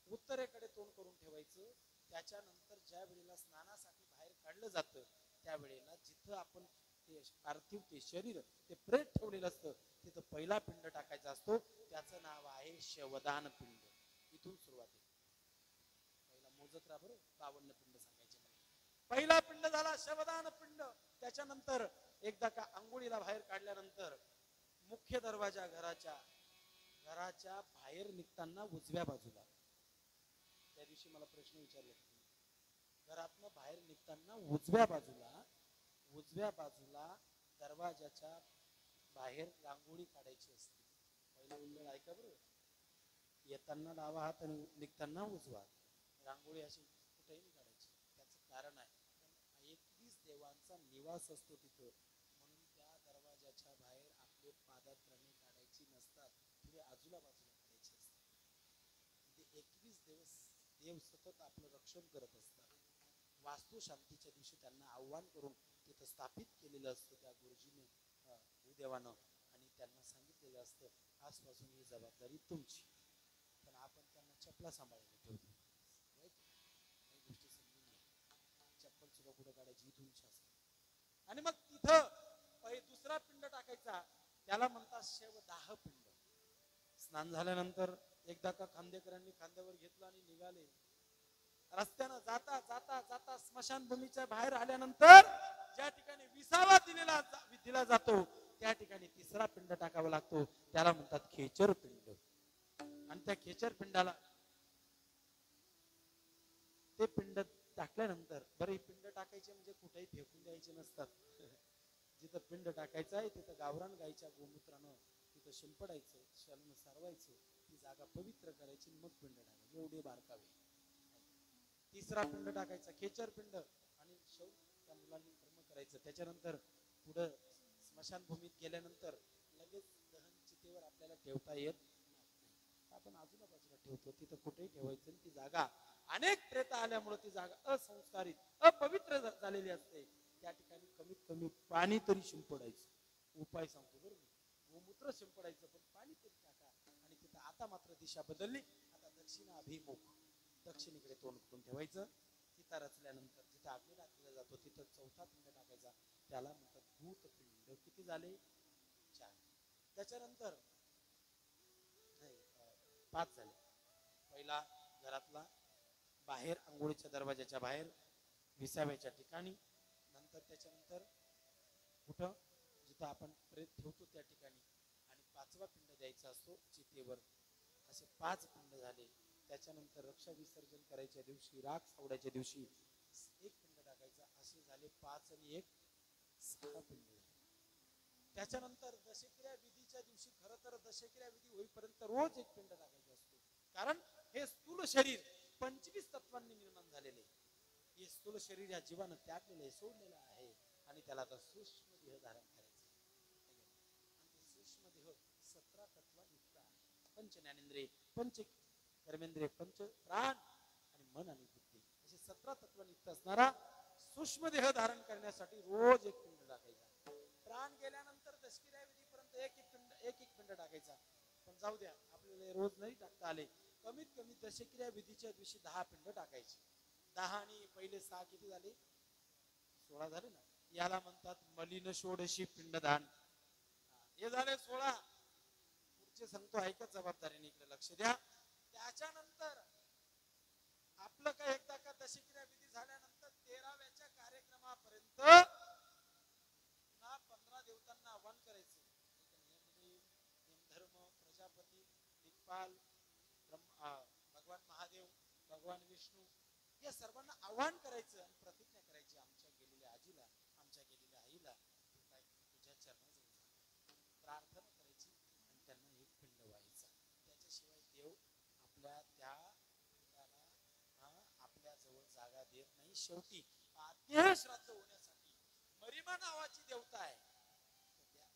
उत्तरेकडे तोंड करून ठेवायचं. त्याच्यानंतर ज्या वेळेला स्नानासाठी बाहेर काढलं जातं, त्यावेळेला जिथं आपण ते पार्थिव, ते शरीर, ते प्रेत ठेवलेलं असतं, तिथं पहिला पिंड टाकायचा असतो. त्याचं नाव आहे शवदान पिंड. इथून सुरुवात आहे. पहिला मोजत राहा बरं, 52 पिंड सांगायचे मला. पहिला पिंड झाला शवदान पिंड. त्याच्यानंतर एकदा का अंघोळीला बाहेर काढल्यानंतर मुख्य दरवाजा घराच्या बाहेर निघताना उजव्या बाजूला, त्या दिवशी मला प्रश्न विचारले, घरातनं बाहेर निघताना उजव्या बाजूला दरवाजाच्या बाहेर रांगोळी काढायची असते. पहिला उल्लेख ऐका बरं. येताना डावा हात आणि निघताना उजवा. रांगोळी अशी कुठेही काढायची. त्याचं कारण आहे, 21 देवांचा निवास असतो तिथं, म्हणून त्या दरवाजाच्या बाहेर आपले पादत्राणे काढायची नसतात, थोडी बाजूला काढायची असतात. तिथे 21 देव सतत आपलं रक्षण करत असतात. वास्तू शांतीच्या दिवशी त्यांना आव्हान करून तिथं स्थापित केलेलं असतं त्या गुरुजीने, भूदेवानं, आणि त्यांना सांगितलेलं असतं, आजपासून ही जबाबदारी तुमची. पण आपण त्यांना चपला सांभाळायला ठेवतो. काही गोष्टी समजून घ्या. चप्पल सुद्धा कुठं काढायची, इथून असते. आणि मग तिथं दुसरा पिंड टाकायचा, त्याला म्हणतात शवदाह पिंड. स्नान झाल्यानंतर एकदा का खांदेकरांनी खांद्यावर घेतलं आणि निघाले. रस्त्यानं जाता जाता जाता स्मशानभूमीच्या बाहेर आल्यानंतर ज्या ठिकाणी विसावा दिला जातो, त्या ठिकाणी तिसरा पिंड टाकावा लागतो. त्याला म्हणतात खेचर पिंड. आणि त्या खेचर पिंडाला ते पिंड टाकल्यानंतर बरं, ही पिंड टाकायचे म्हणजे कुठेही फेकून द्यायचे नसतात. जिथं पिंड टाकायचं आहे तिथं गावरान गायच्या गोमूत्रानं तिथं शिंपडायचं, शालून सारवायचं, ती जागा पवित्र करायची, मग पिंड टाकायचं. एवढे बारकावे. तिसरा पिंड टाकायचा खेचर पिंड, आणि शौच त्या मुलांनी कर्म करायचं. त्याच्यानंतर पुढं स्मशानभूमीत गेल्यानंतर लगेच दहन चितेवर आपल्याला ठेवता येत नाही. आपण आजूबाजूला ठेवतो, तिथं कुठेही ठेवायचं. ती जागा अनेक प्रेत आल्यामुळे ती जागा असंस्कारित अपवित्र झालेली असते. त्या ठिकाणी कमीत कमी पाणी तरी शिंपडायचं. उपाय सांगतो बरं मी, गोमूत्र शिंपडायचं, पण पाणी तरी टाका. आणि तिथं आता मात्र दिशा बदलली, आता दक्षिणाभिमुख, दक्षिणेकडे तोंड करून ठेवायचं. चिता रचल्यानंतर जिथं अग्नी टाकला जातो तिथं चौथा पिंड टाकायचा, त्याला म्हणतात भूतपिंड. किती झाले? 4. त्याच्यानंतर नाही, 5 झाले. पहिला घरातला बाहेर, आंघोळीच्या दरवाजाच्या बाहेर, विसाव्याच्या ठिकाणी. नंतर त्याच्यानंतर कुठं, जिथं आपण प्रेत ठेवतो त्या ठिकाणी. आणि 5वा पिंड द्यायचा असतो चितेवर. असे 5 पिंड झाले. त्याच्यानंतर रक्षा विसर्जन करायच्या दिवशी, राख सावडायच्या दिवशी 1 पिंड टाकायचा. असे झाले 5 आणि 1 6 पिंड झाले. त्याच्यानंतर दशक्रिया विधीच्या दिवशी, खरं तर दशक्रिया विधी होईपर्यंत रोज 1 पिंड टाकायचा असतो. कारण हे स्थूल शरीर 25 तत्वांनी निर्माण झालेले. हे स्थूल शरीर या जीवानं त्यागलेलं आहे, सोडलेलं आहे, आणि त्याला आता सूक्ष्म देह धारण करायचं. आणि ते सूक्ष्म देह 17 तत्वांयुक्त आहे. पंच ज्ञानेंद्रिय, पंच कर्मेंद्रिय, पंच प्राण आणि मन आणि बुद्धी, असे 17 तत्वांयुक्त असणारा सूक्ष्म देह धारण करण्यासाठी रोज 1 पिंड टाकायचा. प्राण गेल्यानंतर दशक्रिया विधीपर्यंत एक एक पिंड टाकायचा. पण जाऊ द्या, आपल्याला रोज नाही टाकता आले, कमीत कमी दशक्रिया विधीच्या दिवशी 10 पिंड टाकायचे. 10 आणि पहिले 6 किती झाले? 16 झाले ना. याला म्हणतात मलिन षोडशी पिंडदान. हे झाले 16. पुढचे सांगतो, ऐका जबाबदारीने, इकडे लक्ष द्या. त्याच्यानंतर आपलं काय, एकदा का दशक्रिया विधी झाल्यानंतर 13व्याच्या कार्यक्रमापर्यंत पुन्हा 15 देवतांना आव्हान करायचं. नेमधर्म, प्रजापती, दिक्पाल, भगवान महादेव, भगवान विष्णू, या सर्वांना आव्हान करायचं आणि प्रतिज्ञा करायची, आमच्या गेलेल्या आजीला, आमच्या गेलेल्या आईला तू काय तुझ्या चरणाजवळ प्रार्थना करायची आणि त्यांना 1 पिंड व्हायचा. त्याच्याशिवाय देव आपल्या त्या पिंडाला आपल्या जवळ जागा देत नाही. शेवटी आद्य श्राद्ध होण्यासाठी मरिमा नावाची देवता आहे,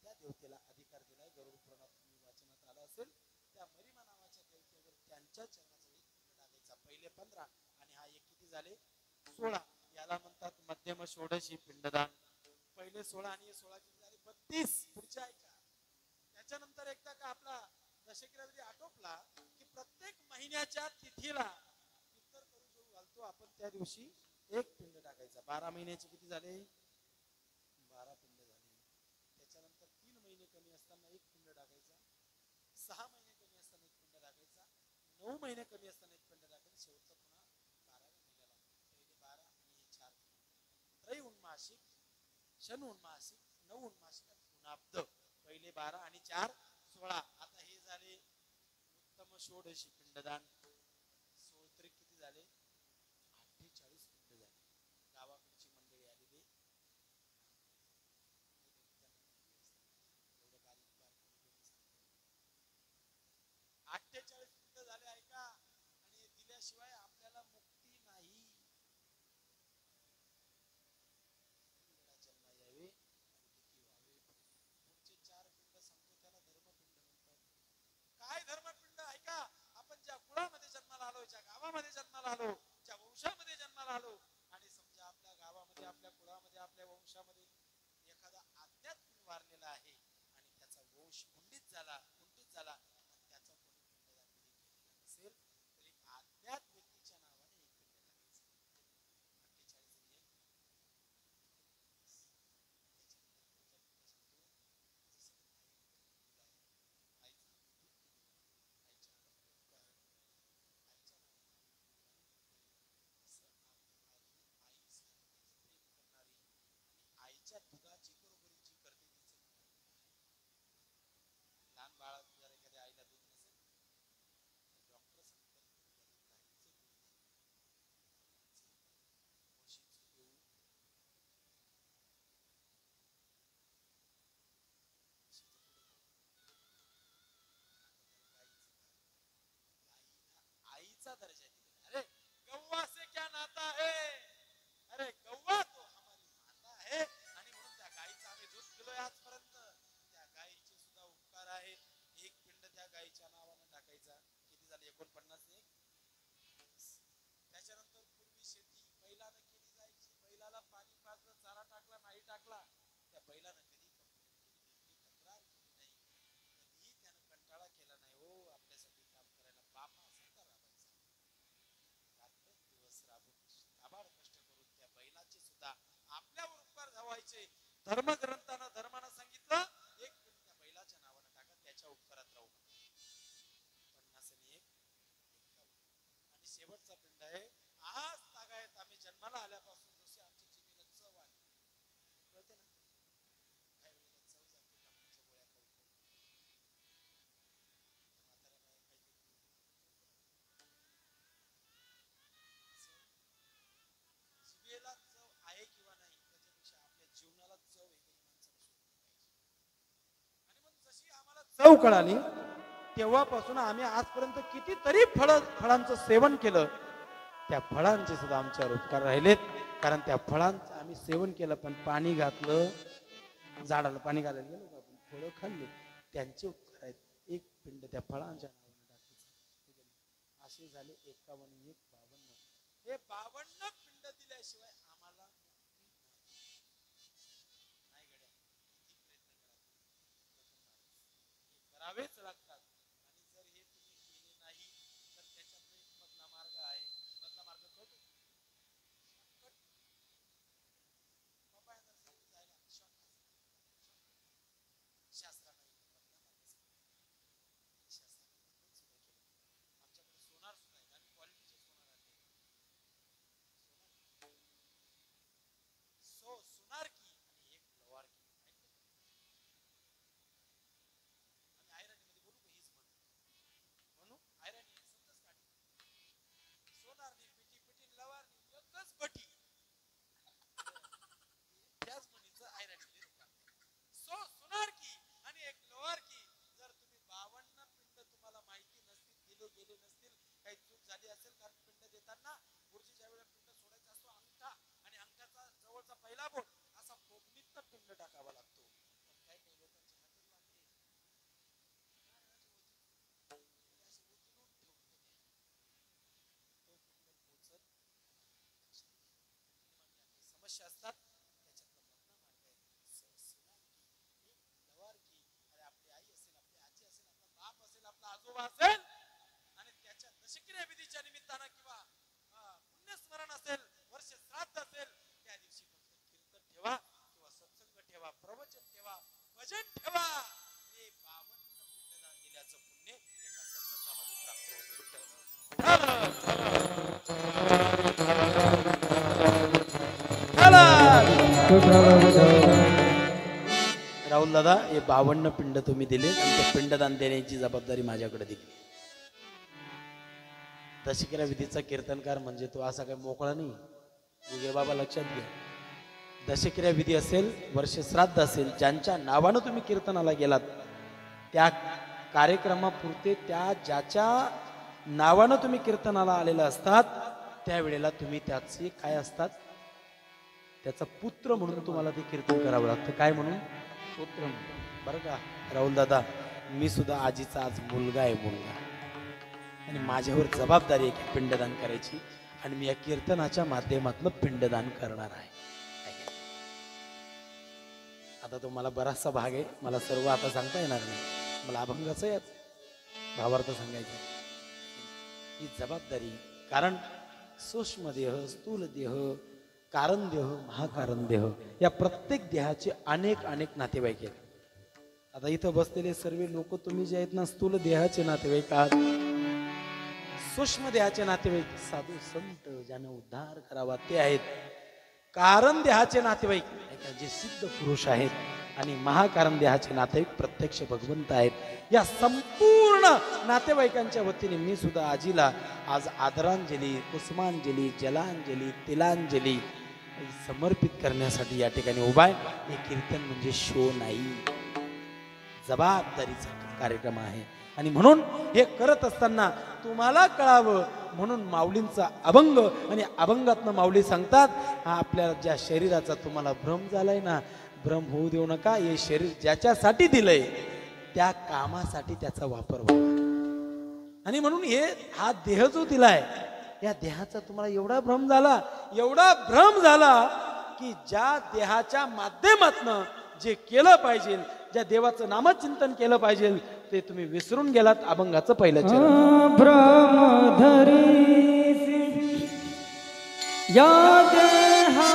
त्या देवतेला अधिकार दिलाय. गरुड पुराणात तुम्ही वाचनात आला असेल. त्या मरिमा नावाच्या देवतेवर त्यांच्या चरणाजवळ 1 पिंड टाकायचा. पहिले 15 आणि हा 1 किती झाले? 16. याला म्हणतात मध्यम षोडशी पिंडदान. पहिले 16 आणि 16 किती झाले? 32. पुढचे ऐका. त्याच्यानंतर एकदा का आपला दशक्रिया विधी आटोपला की प्रत्येक महिन्याच्या तिथीला पितर करू जेवू घालतो आपण, त्या दिवशी 1 पिंड टाकायचा. 12 महिन्याचे किती झाले? 12 पिंड झाले. त्याच्यानंतर 3 महिने कमी असताना 1 पिंड टाकायचा. 6 महिने कमी असताना 1 पिंड टाकायचा. 9 महिने कमी असताना 1 पिंड टाकायचं. शेवटचं पुन्हा 12व्या महिन्याला. पहिले 12 आणि हे 4. त्रय उन्मासिक, शन उन्मासिक, 9 उन्मासिक आणि पुनाब्द. पहिले 12 आणि 4 16. आता हे झाले उत्तम षोडशी पिंडदान. 16 किती झाले? 48 पिंड झाले. गावाकडची मंडळी आलेली, एवढं बारीक 48 पिंड झाले. ऐका, आणि हे दिल्याशिवाय आपल्याला मुक्ती नाही. जन्म यावे आणि पुढचे 4 पिंड सांगतो, त्याला धर्मपिंड म्हणतात. काय धर्मपिंड? ऐका, आपण ज्या कुळामध्ये जन्माला आलो, ज्या गावामध्ये जन्माला आलो, ज्या वंशामध्ये जन्माला आलो, आणि समजा आपल्या गावामध्ये, आपल्या कुळामध्ये, आपल्या वंशामध्ये एखादा आध्यात्मिक वारलेला आहे आणि त्याचा वंश कुंडीत झाला, आणि त्याचा कोणी पिंडदान केलेला नसेल, तर एक अज्ञात व्यक्तीच्या नावाने 1 पिंड टाकायचं. 48 आईच्या दुधाची बरोबरी जी करते तिचं लहान दर्जा दिला. अरे गौवा से क्या नाता है, अरे गौवा तो हमारी माता है. आणि म्हणून त्या गाईचं आम्ही दूध पिलोय आजपर्यंत. त्या गाईचे सुद्धा उपकार आहेत. एक पिंड त्या गाईच्या नावानं टाकायचा. किती झाले? 49. त्याच्यानंतर पूर्वी शेती बैलानं केली जायची. बैलाला पाणी पाजलं, चारा टाकला नाही टाकला, त्या बैलानं कधी तक्रार केली नाही, कधी त्यानं कंटाळा केला नाही. हो आपल्यासाठी काम करायला बापा सारखा राबायचा. रात्रंदिवस राबून आभाळ कष्ट करून त्या बैलाचे सुद्धा आपल्यावर उपकार व्हायचे. धर्मग्रंथानं धर्मानं सांगितलं एक पिंड त्या बैलाच्या नावानं टाका, त्याच्या उपकारात राहू नका. 50 आणि 1 आणि शेवटचा पिंड आहे. आज तागायत आम्ही जन्माला आल्यापासून जशी आमची जिभेला चव आली, कळते ना, काही वेळेला चव जाते कापण्याच्या गोळ्या खाऊन. म्हाताऱ्या बाया जिभेला चव आहे किंवा नाही त्याच्यापेक्षा आपल्या जीवनाला चव एकही माणसाला शोधली पाहिजे. आणि मग जशी आम्हाला चव कळाली तेव्हापासून आम्ही आजपर्यंत कितीतरी फळांचं सेवन केलं. त्या फळांचे सुद्धा आमच्यावर उपकार राहिलेत. कारण त्या फळांचं आम्ही सेवन केलं, पण पाणी घातलं, झाडाला पाणी घालायला गेलो का आपण, फळं खाल्ले, त्यांचे उपकार आहेत. एक पिंड त्या फळांच्या नावाने टाकायचं. असे झाले 51 आणि 1 52. हे 52 पिंड दिल्याशिवाय आम्हाला नाही गड्या. किती प्रयत्न करावेच लागतात. आणि जर हे तुम्ही केले नाही तर त्याच्यात एक मधला मार्ग आहे. मधला मार्ग कळतो शास्त्राने आमच्याकडे सोनार सुद्धा आहे. आम्ही क्वालिटीचे सोनार आणले. सोनार की आणि एक लवार की. आम्ही आयराणीमध्ये बोलू का हीच म्हणू आयराणी समजच काढली. सोनारनी पिटी पिटी लवारनी एकच बटी. त्याच म्हणीचं आयराणीमध्ये रुपा. सोनार की आणि एक लवार की. जर तुम्ही 52 पिंड तुम्हाला माहिती नसतील, दिले गेले नसतील, काही चूक झाली असेल, कारण पिंड देताना गुरुजीच्या वेळेला पिंड सोडायचा असतो अंगठा, आणि अंगठाचा जवळचा पहिला बोट असा फोडणीत पिंड टाकावा लागतो. पण काही काही लोकांचे हात लागले समस्या असतात. त्याच्यातला मधला मार्ग आहे लवार की. अरे आपली आई असेल, आपली आजी असेल, आपला बाप असेल, आपला आजोबा असेल, आणि त्याच्या दशक्रिया विधीच्या निमित्तानं किंवा पुण्यस्मरण असेल, वर्ष श्राद्ध असेल, त्या दिवशी फक्त कीर्तन ठेवा किंवा सत्संग ठेवा, प्रवचन ठेवा, भजन ठेवा. हे 52 पिंडदान दिल्याचं पुण्य एका सत्संगामध्ये प्राप्त राहुल दादा, हे 52 पिंड तुम्ही दिले आणि ते पिंडदान देण्याची जबाबदारी माझ्याकडे दिली. दशक्रिया विधीचा कीर्तनकार म्हणजे तो असा काही मोकळा नाही. गुगे बाबा लक्षात घ्या. दशक्रिया विधी असेल, वर्ष श्राद्ध असेल, ज्यांच्या नावानं तुम्ही कीर्तनाला गेलात त्या कार्यक्रमापुरते, त्या ज्याच्या नावानं तुम्ही कीर्तनाला आलेला असतात त्यावेळेला तुम्ही त्याचे काय असतात, त्याचा पुत्र म्हणून तुम्हाला ते कीर्तन करावं लागतं. काय म्हणून? पुत्र म्हणून. बरं का राहुल दादा, मी सुद्धा आजीचा आज मुलगा आहे, मुलगा, आणि माझ्यावर जबाबदारी आहे की पिंडदान करायची, आणि मी या कीर्तनाच्या माध्यमातून पिंडदान करणार आहे. आता तो मला बराचसा भाग आहे, मला सर्व आता सांगता येणार नाही, मला अभंगाचं याच भावार्थ सांगायचं. ही जबाबदारी, कारण सूक्ष्म देह, स्थूल देह, कारण देह, महाकारण देह, या प्रत्येक देहाचे अनेक अनेक नातेवाईक आहेत. आता इथं बसलेले सर्व लोक तुम्ही जे आहेत ना, स्थूल देहाचे नातेवाईक आहात, सूक्ष्म देहाचे नातेवाईक साधू संत ज्याने उद्धार करावा ते आहेत, कारण देहाचे नातेवाईक जे सिद्ध पुरुष आहेत, आणि महाकारण देहाचे नातेवाईक प्रत्यक्ष भगवंत आहेत. या संपूर्ण नातेवाईकांच्या वतीने मी सुद्धा आजीला आज आदरांजली, कुसुमांजली, जलांजली, तिलांजली समर्पित करण्यासाठी या ठिकाणी उभा आहे. हे कीर्तन म्हणजे शो नाही, जबाबदारीचा कार्यक्रम आहे. आणि म्हणून हे करत असताना तुम्हाला कळावं म्हणून माऊलींचा अभंग आणि अभंगातनं माऊली सांगतात हा आपल्या ज्या शरीराचा तुम्हाला भ्रम झालाय ना, भ्रम होऊ देऊ नका. हे शरीर ज्याच्यासाठी दिलंय त्या कामासाठी त्याचा वापर व्हावा. आणि म्हणून हा देह जो दिलाय या देहाचा तुम्हाला एवढा भ्रम झाला की ज्या देहाच्या माध्यमातनं जे केलं पाहिजे, ज्या देवाचं नामचिंतन केलं पाहिजे ते तुम्ही विसरून गेलात. अभंगाचं पहिलं चरण. भ्रम धरी या देहा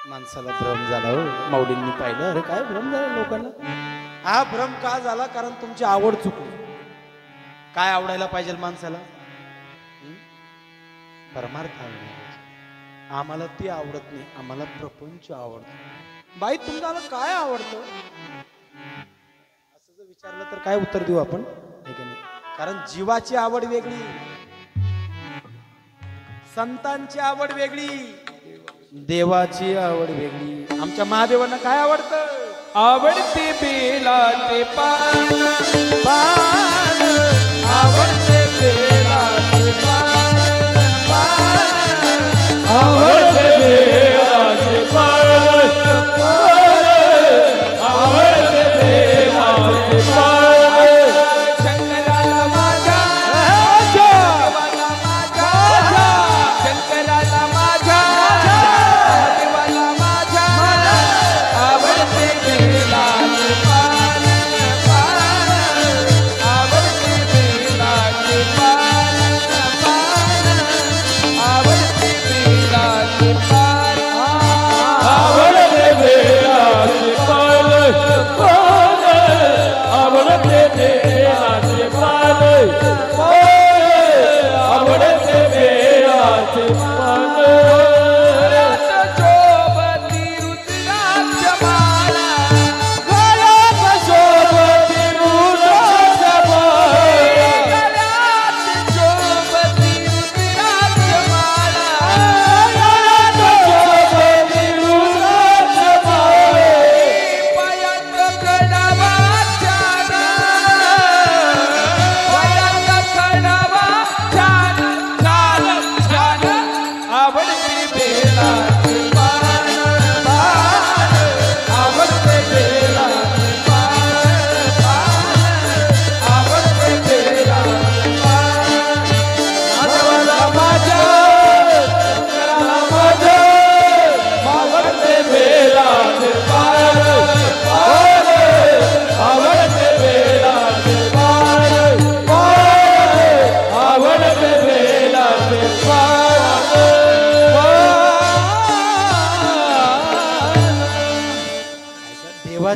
माणसाला भ्रम झाला हो. माऊलींनी पाहिलं अरे काय भ्रम झाला लोकांना. हा भ्रम का झाला? कारण तुमची आवड चुकली. काय आवडायला पाहिजे माणसाला? परमार्थ आवडायला पाहिजे. आम्हाला ती आवडत नाही, आम्हाला प्रपंच आवडतो. बाई तुम्हाला काय आवडतं असं जर विचारलं तर काय उत्तर देऊ आपण? कारण जीवाची आवड वेगळी, संतांची आवड वेगळी, देवाची आवड वेगळी. आमच्या महादेवांना काय आवडतं? आवडते बेलाचे पान, पान आवडते बेलाचे पान, आवडते बेलाचे पान, आवडते बेलाचे पान. शंकराला माझ्या, देवाला माझ्या, शंकराला माझ्या, देवाला माझ्या, आवडते बेलाचे पान, आवडते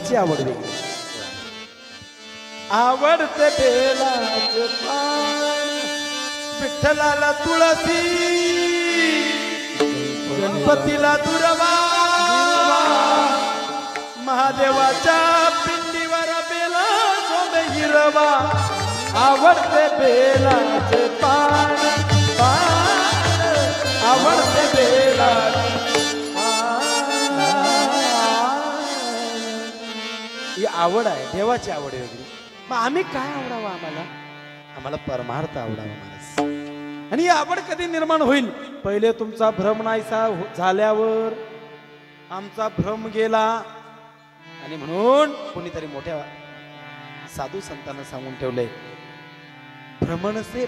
देवाची आवड वेगळी. आवडते बेलाचे पान, विठ्ठलाला तुळसी, गणपतीला दुर्वा, महादेवाच्या पिंडीवर बेला शोभे हिरवा. आवडते बेलाचे पान, पान आवडते बेलाचे पान. ही आवड आहे, देवाची आवड वेगळी. मग आम्ही काय आवडावं आम्हाला? आम्हाला परमार्थ आवडावा महाराज. आणि ही आवड कधी निर्माण होईल? पहिले तुमचा भ्रम नाहीसा झाल्यावर आमचा भ्रम गेला. आणि म्हणून कोणीतरी मोठ्या साधू संतांना सांगून ठेवलंय, भ्रमण से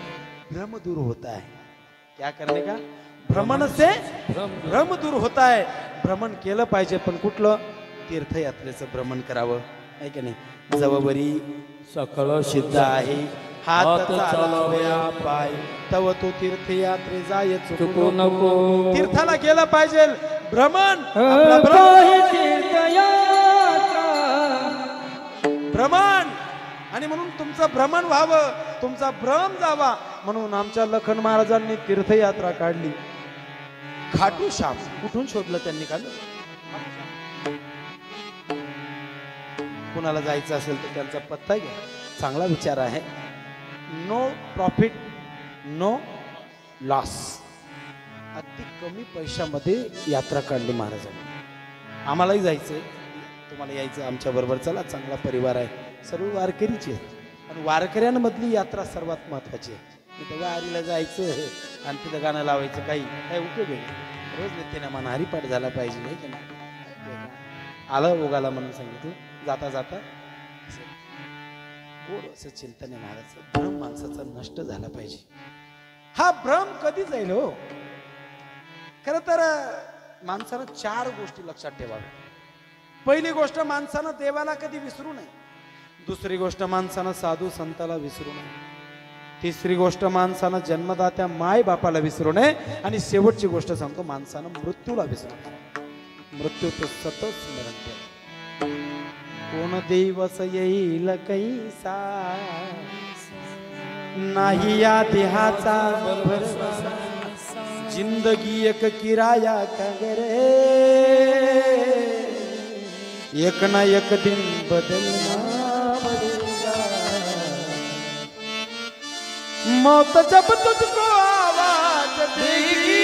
भ्रम दूर होता है. क्या करने का? भ्रमण से भ्रम दूर होता है. भ्रमण केलं पाहिजे, पण कुठलं? तीर्थयात्रेचं भ्रमण करावं, आहे की नाही? जवबरी सकळ सिद्ध आहे, हात चालवया पाय, तव तो तीर्थयात्रे जाय चुकू नको. तीर्थाला गेलं पाहिजे. भ्रमण भ्रमण, आणि म्हणून तुमचं भ्रमण व्हावं, तुमचा भ्रम जावा, म्हणून आमच्या लखन महाराजांनी तीर्थयात्रा काढली. खाटू श्याम कुठून शोधलं त्यांनी? काल कुणाला जायचं असेल तर त्यांचा पत्ता घ्या. चांगला विचार आहे. No profit no loss. अगदी कमी पैशामध्ये यात्रा काढली महाराजांनी. आम्हालाही जायचंय, तुम्हाला यायचं आमच्या बरोबर. चला, चांगला परिवार आहे, सर्व वारकरीचे आहेत. आणि वारकऱ्यांमधली यात्रा सर्वात महत्वाची आहे. तिथं वारीला जायचं आणि तिथं गाणं लावायचं, काही काय उपयोग आहे? रोज नित्यनेमानं हरिपाठ झाला पाहिजे, नाही की नाही? आलं ओगाला म्हणून सांगितलं. जाता जाता गोड असं चिंतन आहे महाराज. भ्रम माणसाचा नष्ट झाला पाहिजे. हा भ्रम कधी जाईल हो? खरं तर माणसानं 4 गोष्टी लक्षात ठेवाव्या. पहिली गोष्ट, माणसानं देवाला कधी विसरू नये. दुसरी गोष्ट, माणसानं साधू संताला विसरू नये. तिसरी गोष्ट, माणसानं जन्मदात्या माय बापाला विसरू नये. आणि शेवटची गोष्ट सांगतो, माणसानं मृत्यूला विसरू नये. मृत्यूचं सतत स्मरण ठेवा. कोण दिवस येईल कैसा, नाही या देहाचा भरवसा. जिंदगी एक किराया कगरे, एक ना एक दिन बदलना पड़ेगा. मौत जब तुझको आवाज देगी,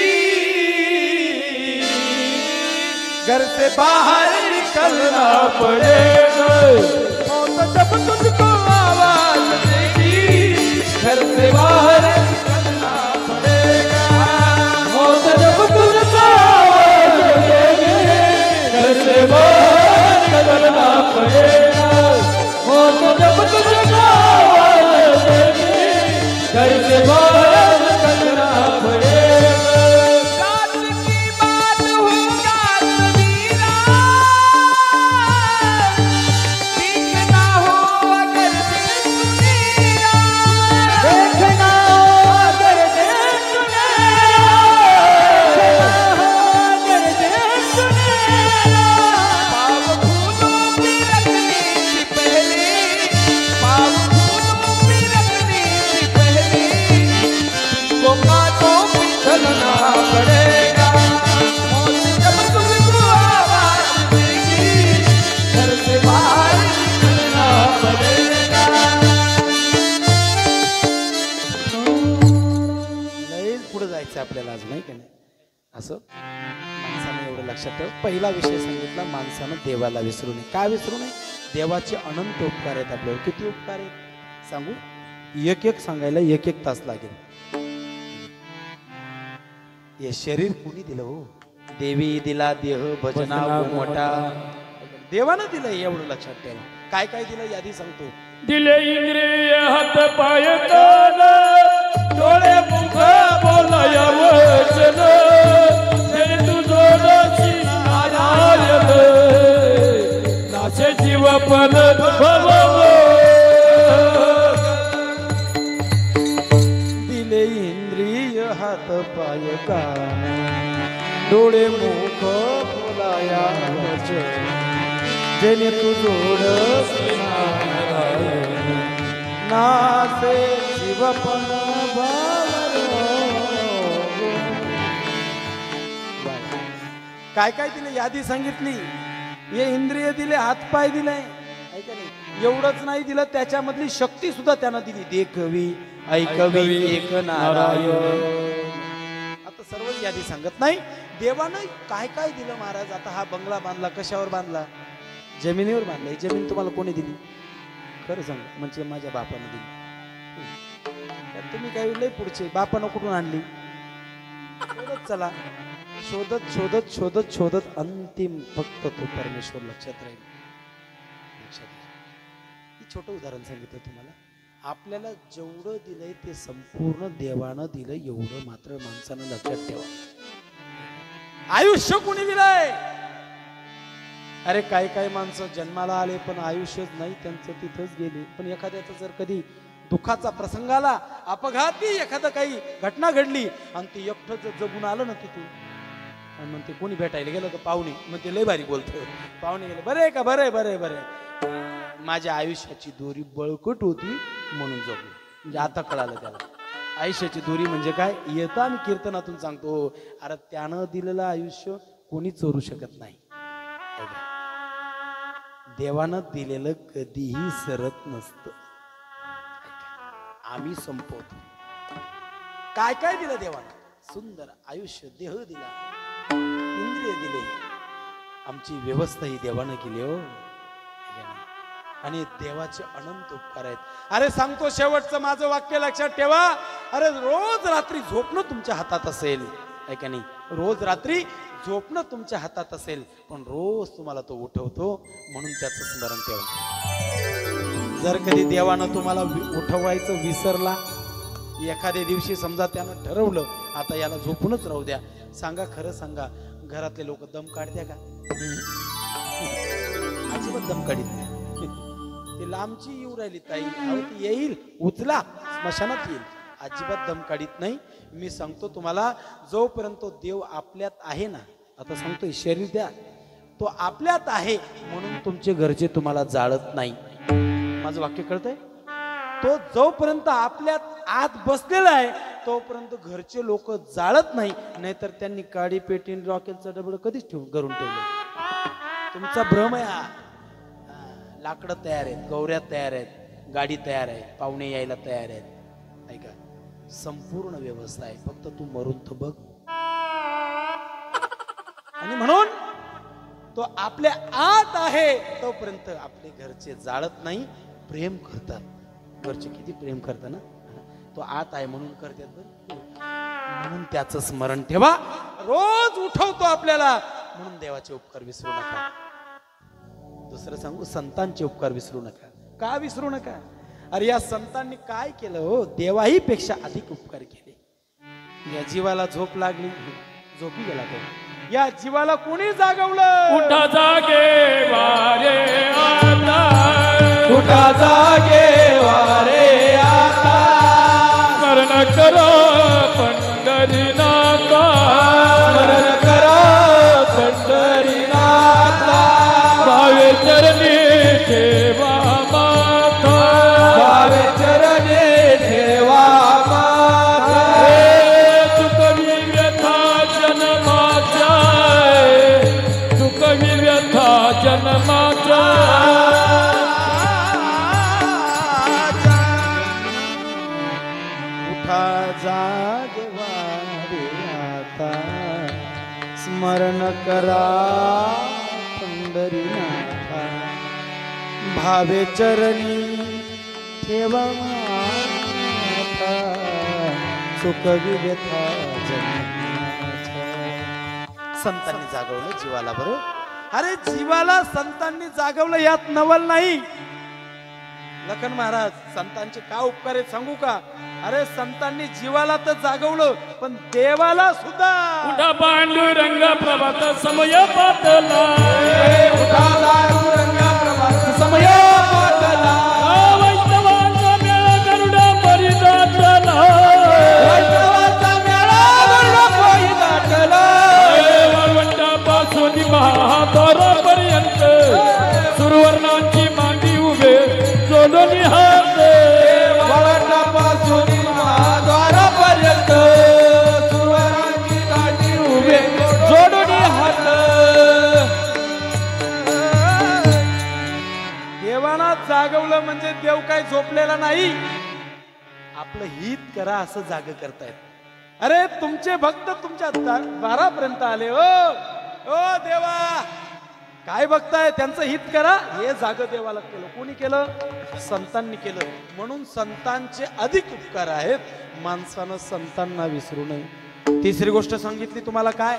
घर से बाहर निकलना पड़ेगा. मौत जब तुझको आवाज देगी, घर से बाहर निकलना पड़ेगा. मौत जब तुझको आवाज देगी, घर से बाहर निकलना पड़ेगा. मौत जब तुझको आवाज देगी, घर से बाहर निकलना पड़ेगा. आपल्याला आज नाही का नाही असं माणसाने एवढं लक्षात ठेव. पहिला विषय सांगितला, माणसानं देवाला विसरू नये. काय विसरू नये? देवाचे अनंत उपकार आहेत आपल्यावर. किती उपकार आहेत सांगू? एक एक सांगायला 1-1 तास लागेल. हे शरीर कुणी दिलं हो? देवी दिला देह भजना मोठा. देवानं दिलं, एवढं लक्षात ठेवा. काय काय दिलं यादी सांगतो. दिले इंद्रिय हात पाय कान, डोळे मुख बोलाया वचन, जरी तू जोडशी नारायण, नाचे जीवपण भव. दिले इंद्रिय हात पाय कान, डोळे मुख बोलाया वचन, जेणे तू जोड नासे शिवपण काय काय दिले यादी सांगितली. हे इंद्रिय दिले, हातपाय दिले, ऐका नाही एवढंच नाही दिलं, त्याच्यामधली शक्ती सुद्धा त्यानं दिली. देखवी ऐकवी एक नारायण. आता सर्वच यादी सांगत नाही. देवानं काय काय दिलं महाराज. आता हा बंगला बांधला, कशावर बांधला? जमिनीवर बांधला. ही जमीन तुम्हाला कोणी दिली? खरं सांग. म्हणजे माझ्या बापानं दिली. तुम्ही काय लय पुढचे, बापानं कुठून आणली? शोधत चला, शोधत शोधत शोधत शोधत अंतिम फक्त तो परमेश्वर लक्षात राहील. छोटं उदाहरण सांगितलं तुम्हाला. आपल्याला जेवढं दिलंय ते संपूर्ण देवानं दिलं, एवढं मात्र माणसानं लक्षात ठेवा. आयुष्य कोणी दिलंय? अरे काही काही माणसं जन्माला आले पण आयुष्यच नाही त्यांचं, तिथंच गेले. पण एखाद्याचं जर कधी दुःखाचा प्रसंग आला, अपघाती एखादं काही घटना घडली आणि ते एकटं जर जगून आलं ना तिथून, आणि मग ते कोणी भेटायला गेलं तर पाहुणे, मग ते लय भारी बोलतो. पाहुणे गेले, बरे का, बरे बरे बरे, माझ्या आयुष्याची दोरी बळकट होती म्हणून जगलो. म्हणजे आता कळालं त्याला आयुष्याची दोरी म्हणजे काय. येतं आम्ही कीर्तनातून सांगतो, अरे त्यानं दिलेलं आयुष्य कोणी चोरू शकत नाही. देवानं दिलेलं कधीही सरत नसतं. आम्ही संपवतो. काय काय दिलं देवानं? सुंदर आयुष्य, देह दिला, इंद्रिय दिले, आमची व्यवस्था ही देवानं केली हो. आणि देवाचे अनंत उपकार आहेत. अरे सांगतो शेवटचं माझं वाक्य लक्षात ठेवा. अरे रोज रात्री झोपणं तुमच्या हातात असेल, ऐका नाही, रोज रात्री झोपणं तुमच्या हातात असेल, पण रोज तुम्हाला तो उठवतो, म्हणून त्याचं स्मरण ठेवा. जर कधी देवानं तुम्हाला उठवायचं विसरला, एखाद्या दिवशी समजा त्यानं ठरवलं आता याला झोपूनच राहू द्या, सांगा, खरं सांगा, घरातले लोक दम काढत्या का? अजिबात दम काढीत नाही. ते लांबची येऊ राहिली ताई, ती येईल, उचला, स्मशानात येईल, अजिबात दम काढीत नाही. मी सांगतो तुम्हाला, जोपर्यंत देव आपल्यात आहे ना, आता सांगतोय शरीर द्या, तो आपल्यात आहे म्हणून तुमचे घरचे तुम्हाला जाळत नाही. माझं वाक्य कळतंय? तो जोपर्यंत आपल्यात आत बसलेला आहे तोपर्यंत घरचे लोक जाळत नाही. नाहीतर त्यांनी काडी पेटीन रॉकेलचं डबड कधीच करून ठेवलं. तुमचा भ्रम आहे हा. लाकडं तयार आहेत, गौऱ्या तयार आहेत, गाडी तयार आहे, पाहुणे यायला तयार आहेत, ऐका, संपूर्ण व्यवस्था आहे, फक्त तू मरून तर बघ. आणि म्हणून तो आपल्या आत आहे तोपर्यंत आपले घरचे जाळत नाही, प्रेम करतात. घरचे किती प्रेम करतात ना, तो आत आहे म्हणून करतात. म्हणून त्याचं स्मरण ठेवा. रोज उठवतो आपल्याला, म्हणून देवाचे उपकार विसरू नका. दुसरं सांगू, संतांचे उपकार विसरू नका. का विसरू नका? अरे या संतांनी काय केलं हो, देवाही पेक्षा अधिक उपकार केले. या जीवाला झोप लागली, झोपी गेला तो. या जीवाला कोणी जागवलं? उठा जागे वारे आता, उठा जागे वारे आता, स्मरण करो पंढरीनाथा, स्मरण करा पंढरीनाथा, भावे चरणी ठेवा माथा, भावे चरणी ठेवा माथा. चुकवी व्यथा जन्माच्या, चुकवी व्यथा जन्माच्या, उठा जागे वारे आता, स्मरण करा पंढरीनाथा, भावे चरणी ठेवा माथा, सुखवी व्यथा जन्माच्या. संतांनी जागवलं जीवाला, बरोबर. अरे जीवाला संतांनी जागवलं यात नवल नाही. लखन महाराज, संतांचे का उपकार आहेत सांगू का? अरे संतांनी जीवाला तर जागवलं, पण देवाला सुद्धा. उठा पांडुरंग प्रभात समय पातला, उठा पांडुरंग प्रभात समय पातला, वैष्णवांचा मेळा गरुडा परिदाटला, वैष्णवांचा मेळा गरुडा परिदाटला, वाळवंटापासून महाद्वारापर्यंत केलं म्हणजे देव काय झोपलेला नाही, आपलं हित करा असं जाग करतायत. अरे तुमचे भक्त तुमच्या दारापर्यंत आले. ओ ओ देवा, काय बघताय, त्यांचं हित करा, हे जाग देवाला केलं. कोणी केलं? संतांनी केलं. म्हणून संतांचे अधिक उपकार आहेत. माणसानं संतांना विसरू नये. तिसरी गोष्ट सांगितली तुम्हाला, काय?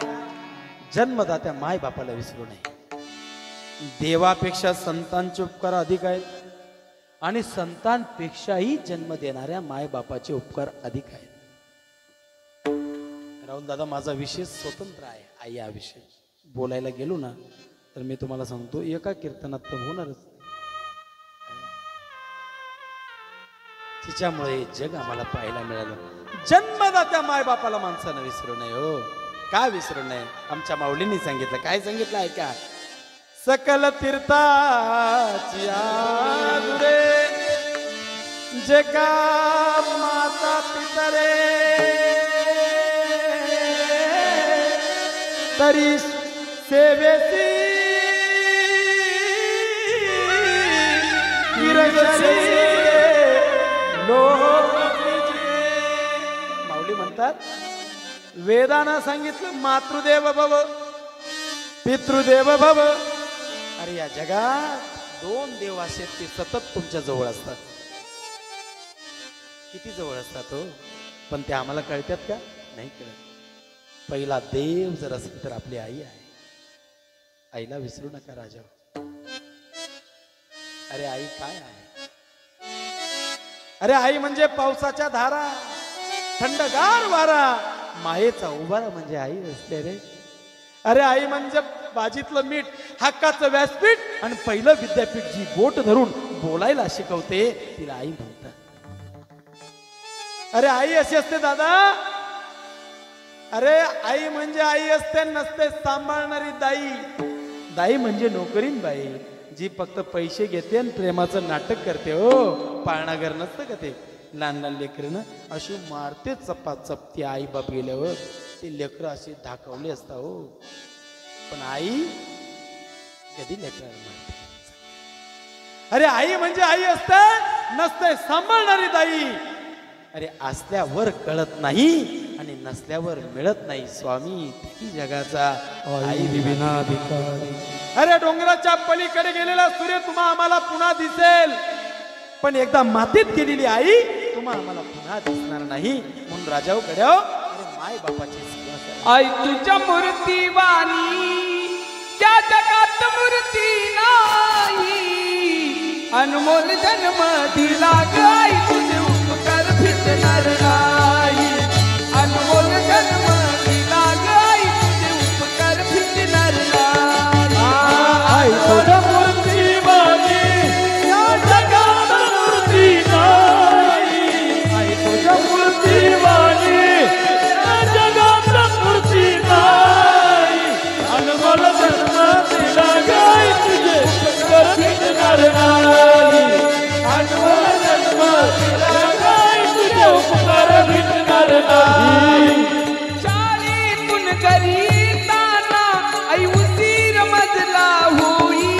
जन्मदात्या माय बापाला विसरू नये. देवापेक्षा संतांचे उपकार अधिक आहेत आणि संतांपेक्षाही जन्म देणाऱ्या माय बापाचे उपकार अधिक आहेत. राहुल दादा, माझा विषय स्वतंत्र आहे. आई या विषय बोलायला गेलो ना तर मी तुम्हाला सांगतो एका कीर्तनात तर होणारच. तिच्यामुळे हे जग आम्हाला पाहायला मिळालं. जन्मदात्या माय बापाला माणसानं विसरू नये. हो, का विसरू नये? आमच्या माऊलींनी सांगितलं. काय सांगितलं आहे का? सकल तीर्थाची आदुरे जे का माता पितरे तरी सेवेसी माऊली म्हणतात, वेदानं सांगितलं मातृदेव भव पितृदेव भव. अरे या जगात दोन देव असे ते सतत तुमच्या जवळ असतात. किती जवळ असतात हो, पण ते आम्हाला कळतात का? नाही कळत. पहिला देव जर असेल तर आपली आई आहे. आईला विसरू नका राजा. अरे आई काय आहे? अरे आई म्हणजे पावसाच्या धारा, थंडगार वारा, मायेचा उभारा म्हणजे आई असते रे. अरे आई म्हणजे बाजीतलं मीठ, हक्काचं व्यासपीठ आणि पहिलं विद्यापीठ. जी बोट धरून बोलायला शिकवते तिला आई म्हणतात. अरे आई अशी असते दादा. अरे आई म्हणजे आई असते, नसते सांभाळणारी दाई. दाई म्हणजे नोकरीन बाई, जी फक्त पैसे घेते आणि प्रेमाचं नाटक करते. हो, पाळणा घर नसतं का ते? लहान लहान लेकरं अशी मारते चपाचप. ती आई बाप गेल्यावर ते लेकरं अशी धाकवले असता. हो, पण आई कधी लेकराला मारते? अरे आई म्हणजे आई असते, नसते सांभाळणारी दाई. अरे असल्यावर कळत नाही आणि नसल्यावर मिळत नाही. स्वामी किती जगाचा आई विना भिकारी. अरे डोंगराच्या पलीकडे गेलेला सूर्य तुम्हा आम्हाला पुन्हा दिसेल, पण एकदा मातीत गेलेली आई तुम्हा आम्हाला पुन्हा दिसणार नाही. म्हणून राजाओ कड्याओ, अरे माय बापाची सेवा. आई तुझ्या मूर्ती वाणी त्या जगात मूर्ती नाही. अनमोल जन्म दिला ग आई, तुझे उपकार फिटणार नाही. अनमोल जन्म दिला ग आई, तुझे उपकार फिटणार नाही. आई तुझ्या मूर्ती वाणी या जगात मूर्ती नाही. आई तुझ्या मूर्ती वाणी या जगात मूर्ती नाही. अनमोल जन्म दिला ग आई, तुझे उपकार फिटणार नाही. अनमोल जन्म दिला ग आई, तुझे उपकार फिटणार नाही. शाळेतून घरी ताना आई उशीर मजला होई.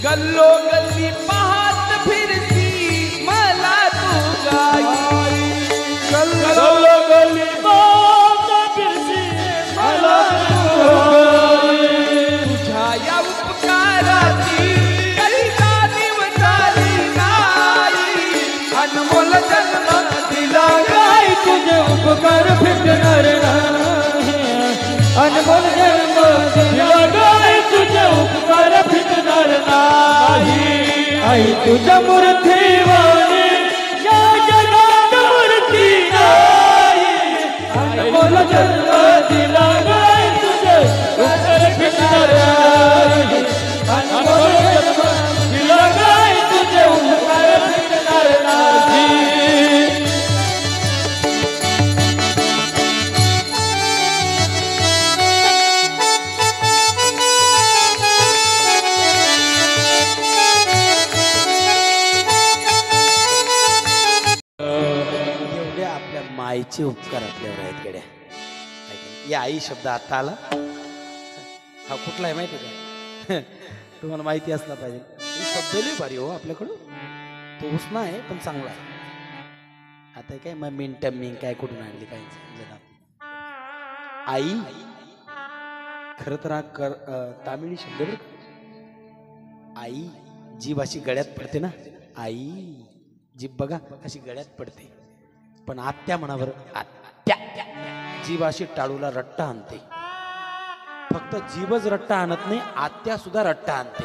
गल्लो गल्ली पाहत फिरती मला तू गाई. गल्लो गल्ली पाहत फिरती मला तू गाई. तुझ्या या उपकाराची काही जाणीव झाली नाही. अनमोल जन्म दिला गाई, तुझे उपकार फिटणार नाही. अनमोल जन्म दिला गाई, तुझे उपकार फिटणार नाही. आई तुझ्या मूर्ती वाणी या जगात मूर्ती नाही. अनमोल जन्म दिला गाई, तुझे उपकार फिटणार नाही. अनमोल जन्म दिला गाई, तुझे उपकार फिटणार नाही. एवढे आपल्या मायेचे उपकार आपल्यावर आहेत गड्या. या आई शब्द आता आला. हा कुठला आहे माहिती का? तुम्हाला माहिती असला पाहिजे. हे शब्द लय भारी हो आपल्याकडं. तो उसना आहे पण चांगला आहे. आता काय मग मिनट मी काय कुठून आणली काय समजेना. आई खरं तर हा तामिळी शब्द बरं का. आई जीभ अशी गळ्यात पडते ना. आई जीभ बघा अशी गळ्यात पडते. पण आत्या म्हणावर आत्या जीभ अशी टाळूला रट्टा आणते. फक्त जीभच रट्टा आणत नाही, आत्या सुद्धा रट्टा आणते.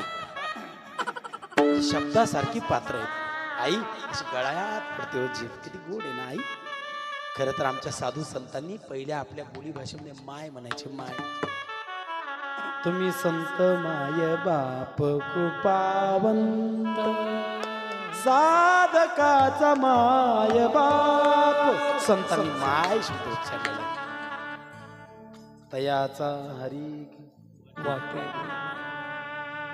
शब्दासारखी पात्र आहेत. आई अशी गळ्यात पडते हो जीभ. किती गोड आहे ना आई. खरं तर आमच्या साधू संतांनी पहिल्या आपल्या बोली भाषेमध्ये माय म्हणायचे. माय तुम्ही संत माय बाप कृपावंत साधकाचा माय बाप. संतांनी माय शब्द उच्चारलेला. तयाचा हरी वाक्य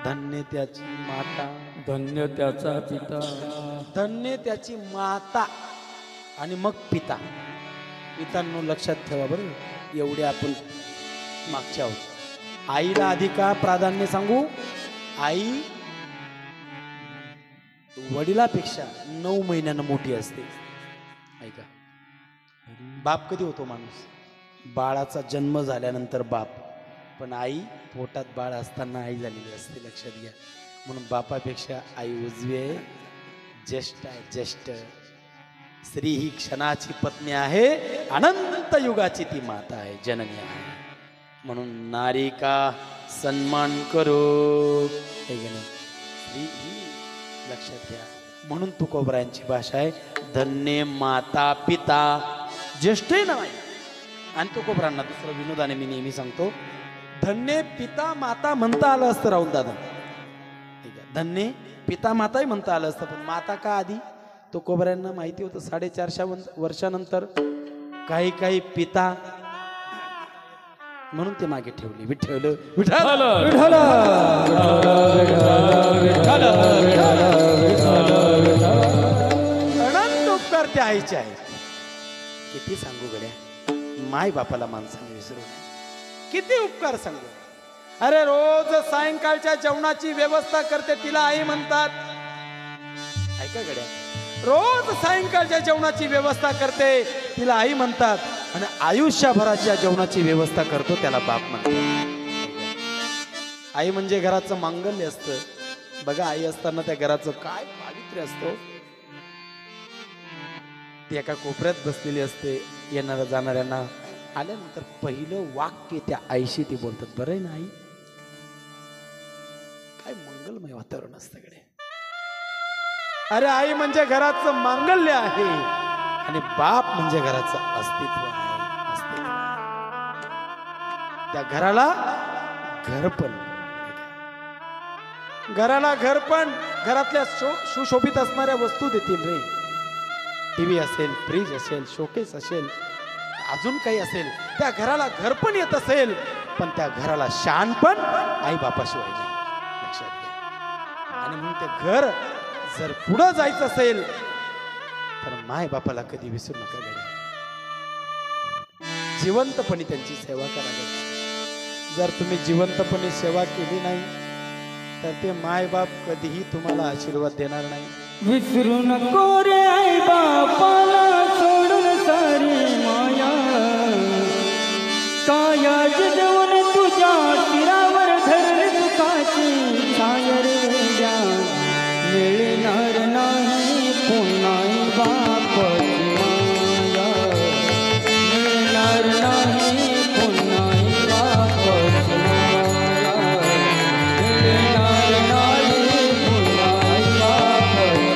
धन्य त्याची माता, धन्य त्याचा पिता, धन्य त्याची माता आणि मग पिता. पितांनो लक्षात ठेवा बरं. एवढे आपण मागच्या आहोत. आईला अधिकार प्राधान्य सांगू. आई वडिलापेक्षा 9 महिन्यानं मोठी असते. ऐका, बाप कधी होतो माणूस? बाळाचा जन्म झाल्यानंतर बाप. पण आई पोटात बाळ असताना आई झालेली असते. लक्षात घ्या. म्हणून बापापेक्षा आई उजवी आहे, ज्येष्ठ आहे. ज्येष्ठ स्त्री ही क्षणाची पत्नी आहे, अनंत युगाची ती माता आहे, जननी आहे. म्हणून नारी का सन्मान करो. स्त्री ही लक्षात घ्या. म्हणून तुकोबरायांची भाषा आहे धन्य माता पिता. ज्येष्ठ आहे ना. आणि तुकोबरांना दुसरं विनोदाने मी नेहमी सांगतो, धन्य पिता माता म्हणता आलं असतं राहुल दादा. धन्य पिता माताही म्हणता आलं असतं, पण माता का आधी? तुकोबरायांना माहिती होतं 450 वर्षानंतर काही काही पिता म्हणून ते मागे ठेवले. विठ्ठल विठ्ठल अनंत उपकार त्या आईचे आहेत. किती सांगू गड्या. माय बापाला माणसाने विसरू. किती उपकार सांगू. अरे रोज सायंकाळच्या जेवणाची व्यवस्था करते तिला आई म्हणतात. ऐका गड्या, रोज सायंकाळच्या जेवणाची व्यवस्था करते तिला आई म्हणतात. आणि आयुष्यभराच्या जेवणाची व्यवस्था करतो त्याला बाप म्हणतात. आई म्हणजे घराचं मांगल्य असतं. बघा आई असताना त्या घराचं काय पावित्र्य असतो. ती एका कोपऱ्यात बसलेली असते. येणाऱ्या जाणाऱ्यांना आल्यानंतर पहिलं वाक्य त्या आईशी ती बोलतात, बरं आहे ना आई. काय मंगलमय वातावरण असतं कडे. अरे आई म्हणजे घराचं मांगल्य आहे आणि बाप म्हणजे घराचं अस्तित्व आहे. अस्तित्व. त्या घराला घरपण. घराला घरपण. घरातल्या सुशोभित असणाऱ्या वस्तू देतील रे. टीव्ही असेल, फ्रीज असेल, शोकेस असेल, अजून काही असेल. त्या घराला घरपण येत असेल, पण त्या घराला शानपण आई बापाशिवाय नाही. लक्षात घ्या. आणि म्हणून ते घर जर पुढं जायचं असेल तर माय बापाला कधी विसरू नका गड्या. जिवंतपणे त्यांची सेवा करा. जर तुम्ही जिवंतपणे सेवा केली नाही तर ते माय बाप कधीही तुम्हाला आशीर्वाद देणार नाही. विसरू नको रे आई बापाला सोडून सारी माया. काया जगवून तुझ्या शिरावर धरले दुखाची छाय रे द्या. मिळणार नाही पुन्हा बापाची माया. मिळणार नाही पुन्हा बापाची माया. मिळणार नाही पुन्हा बापाची.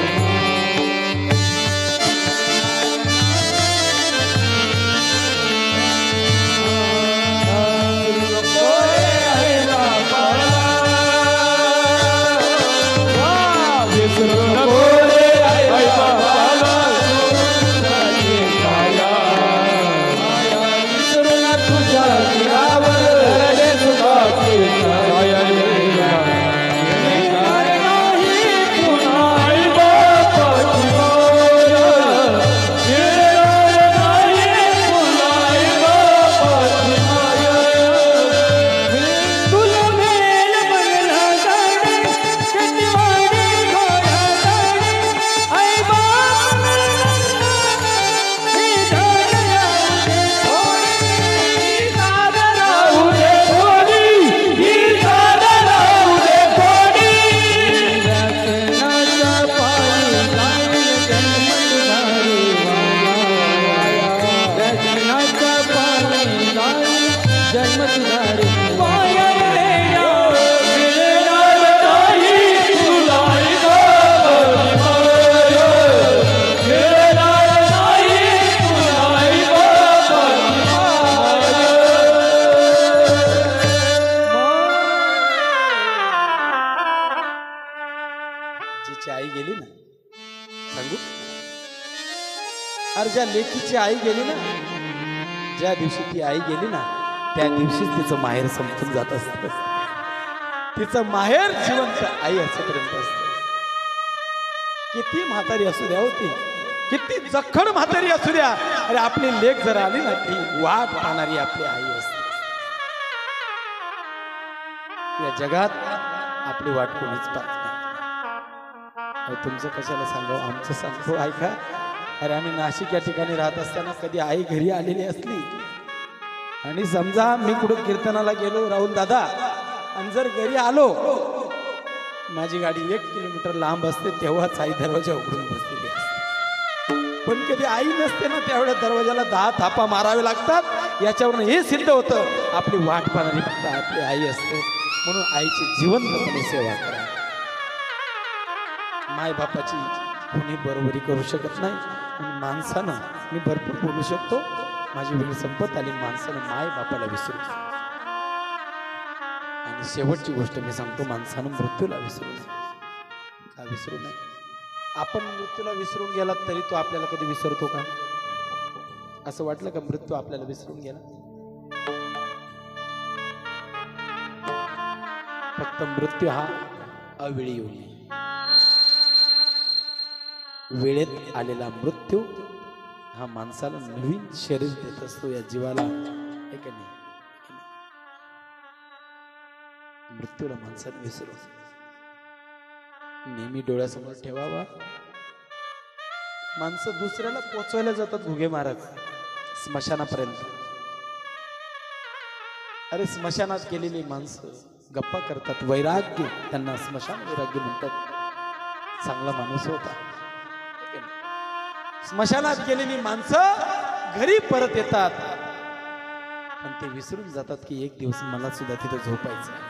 जन्म तुझा रे माया रे मिळणार नाही तुला ग माया मिळणार नाही तुला जिची आई गेली ना, सांगू अरे ज्या लेकीची आई गेली ना, ज्या दिवशी ती आई गेली ना त्या दिवशीच तिचं माहेर संपून जात असत. तिचं माहेर जिवंत आई असेपर्यंत असत. किती म्हातारी असू द्या होती, किती जखड म्हातारी असू द्या, अरे आपली लेक जर आली ना ती वाट पाहणारी आपली आई असते. या जगात आपली वाट कोणीच पाहत नाही. तुमचं कशाला सांगावं, आमचं सांगतो ऐका. अरे आम्ही नाशिक या ठिकाणी राहत असताना कधी आई घरी आलेली असली आणि समजा मी कुठं कीर्तनाला गेलो राहुल दादा आणि जर घरी आलो, माझी गाडी 1 किलोमीटर लांब असते तेव्हाच आई दरवाजा उघडून बसलेली असते. पण कधी आई नसते ना त्यावेळेस दरवाजाला 10 थापा मारावे लागतात. याच्यावरून हे सिद्ध होतं आपली वाट पाहणारी फक्त आपली आई असते. म्हणून आईची जिवंतपणे सेवा करा. माय बापाची कोणी बरोबरी करू शकत नाही. माणसानं मी भरपूर बोलू शकतो, माझी वेळ संपत आली. माणसानं माय बापाला विसरू. आणि शेवटची गोष्ट मी सांगतो, माणसानं मृत्यूला विसरू नये. का विसरू नये? आपण मृत्यूला विसरून गेला तरी तो आपल्याला कधी विसरतो का? असं वाटलं का मृत्यू आपल्याला विसरून गेला? फक्त मृत्यू हा अवेळी येऊ नये. वेळेत आलेला मृत्यू हा माणसाला नवीन शरीर देत असतो, या जीवाला. आहे का नाही? मृत्यूला माणसाने विसरू नेहमी डोळ्यासमोर ठेवावा. माणसं दुसऱ्याला पोचवायला जातात घुगे महाराज स्मशानापर्यंत. अरे स्मशानात गेलेली माणसं गप्पा करतात, वैराग्य, त्यांना स्मशान वैराग्य म्हणतात. चांगला माणूस होता. स्मशानात गेलेली माणसं घरी परत येतात, पण ते विसरून जातात की एक दिवस मला सुद्धा तिथे झोपायचं आहे.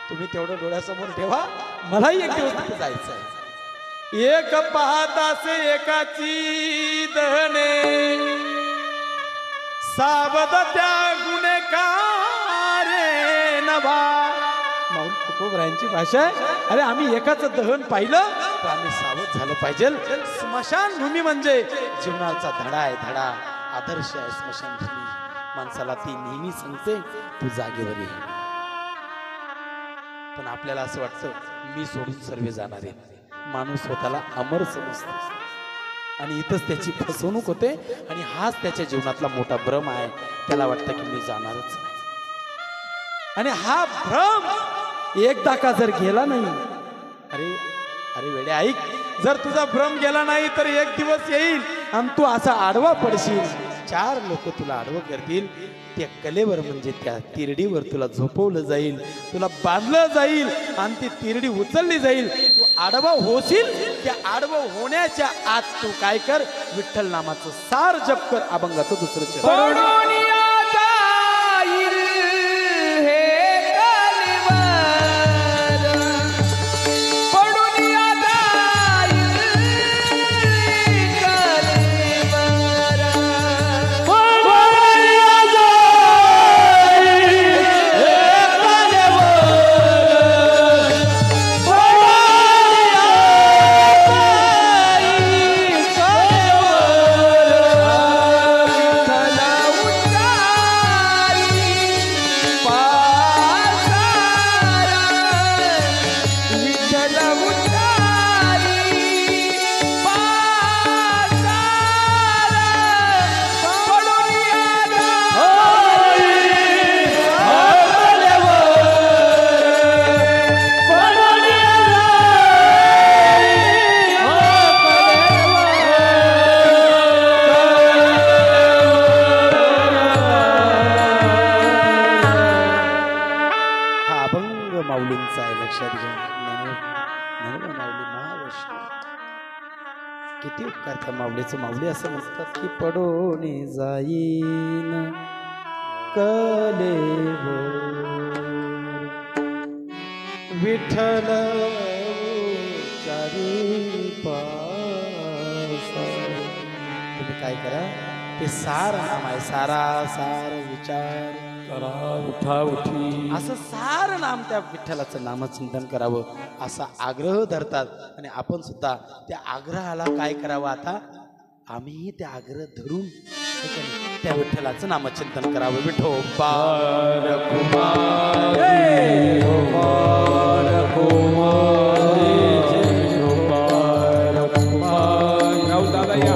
तुम्ही तेवढं डोळ्यासमोर ठेवा, मलाही एक दिवस तिथे जायचं आहे. एक पाहतासे एकाची दहने, सावध त्या गुन्हेगारे नभा. माऊली तुकोबरायांची भाषा आहे. अरे आम्ही एकाचं दहन पाहिलं तर आम्ही सावध झालं पाहिजे. स्मशानभूमी म्हणजे जीवनाचा धडा आहे, धडा आदर्श आहे स्मशानभूमी. माणसाला ती नेहमी सांगते तू जागेवर ये. पण आपल्याला असं वाटतं मी सोडून सर्व जाणार आहे. माणूस स्वतःला अमर समजतो आणि इथंच त्याची फसवणूक होते. आणि हाच त्याच्या जीवनातला मोठा भ्रम आहे. त्याला वाटतं की मी जाणारच नाही. आणि हा भ्रम एकदा का जर गेला नाही, अरे अरे वेडे ऐक, जर तुझा भ्रम गेला नाही तर एक दिवस येईल आणि तू असा आडवा पडशील. 4 लोक तुला आडवं करतील. त्या कलेवर म्हणजे त्या तिरडीवर तुला झोपवलं जाईल, तुला बांधलं जाईल आणि ती तिरडी उचलली जाईल. तू आडवा होशील. त्या आडवं होण्याच्या आत तू काय कर, विठ्ठल नामाचं सार जप कर. अभंगाचं दुसरं चरण. माऊलींचा आहे, लक्षात घ्या. माऊली महावैष्णव किती उपकार त्या माऊलीचं. माऊली असं म्हणतात की पडोने जाईन कलेवर विठ्ठल चारी पासा. तुम्ही काय करा, ते सार नाम आहे, सारा सार विचार करा उठा उठी. असं सार नाम त्या विठ्ठलाचं नामचिंतन करावं असा आग्रह धरतात. आणि आपण सुद्धा त्या आग्रहाला काय करावं, आता आम्ही त्या आग्रह धरून हे का नाही, त्या विठ्ठलाचं नामचिंतन करावं. विठोबा राहुल दादा या.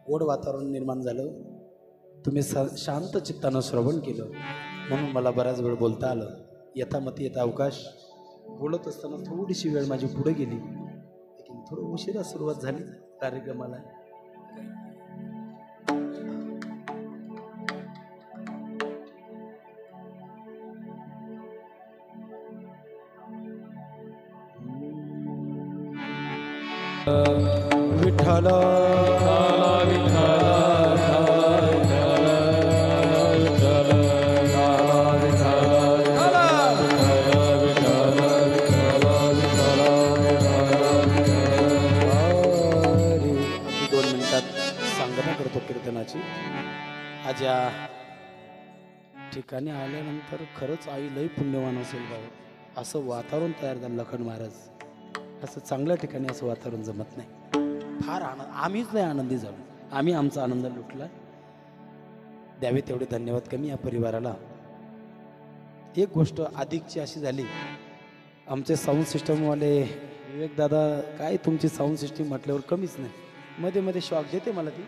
गोड वातावरण निर्माण झालं. तुम्ही शांत चित्तानं श्रवण केलं म्हणून मला बराच वेळ बोलता आलं. यथामती येता अवकाश. बोलत असताना थोडीशी वेळ माझी पुढे गेली, लेकिन थोडं उशिरा सुरुवात झाली कार्यक्रमाला. विठ्ठल कीर्तनाची. आज या ठिकाणी आल्यानंतर खरंच आई लई पुण्यवान असेल बाबा. असं वातावरण तयार झालं लखन महाराज. असं चांगल्या ठिकाणी असं वातावरण जमत नाही. फार आनंद, आम्हीच नाही आनंदी झालो. आम्ही आमचा आनंद लुटला. द्यावे तेवढे धन्यवाद कमी या परिवाराला. एक गोष्ट अधिकची अशी झाली, आमचे साऊंड सिस्टमवाले विवेक दादा, काय तुमची साऊंड सिस्टीम म्हटल्यावर कमीच नाही. मध्ये मध्ये शॉक देते मला ती.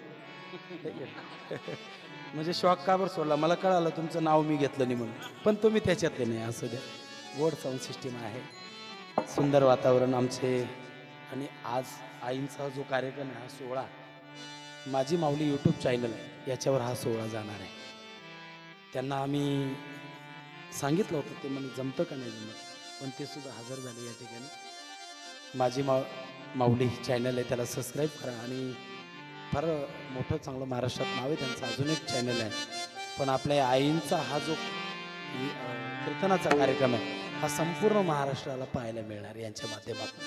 म्हणजे शॉक का बरं सोडला, मला कळालं तुमचं नाव मी घेतलं नाही म्हणून, पण तुम्ही त्याच्यातले नाही. असं द्या. गोड साऊंड सिस्टीम आहे, सुंदर वातावरण आमचे. आणि आज आईंचा जो कार्यक्रम आहे, हा सोहळा माझी माऊली यूट्यूब चॅनल आहे, याच्यावर हा सोहळा जाणार आहे. त्यांना आम्ही सांगितलं होतं, ते म्हणजे जमतं का नाही जमत, पण ते सुद्धा हजर झाले या ठिकाणी. माझी माऊली चॅनल आहे, त्याला सबस्क्राईब करा. आणि फार मोठं चांगलं महाराष्ट्रात नाव आहे त्यांचं. अजून एक चॅनल आहे, पण आपल्या आईंचा हा जो कीर्तनाचा कार्यक्रम आहे हा संपूर्ण महाराष्ट्राला पाहायला मिळणार यांच्या माध्यमातून.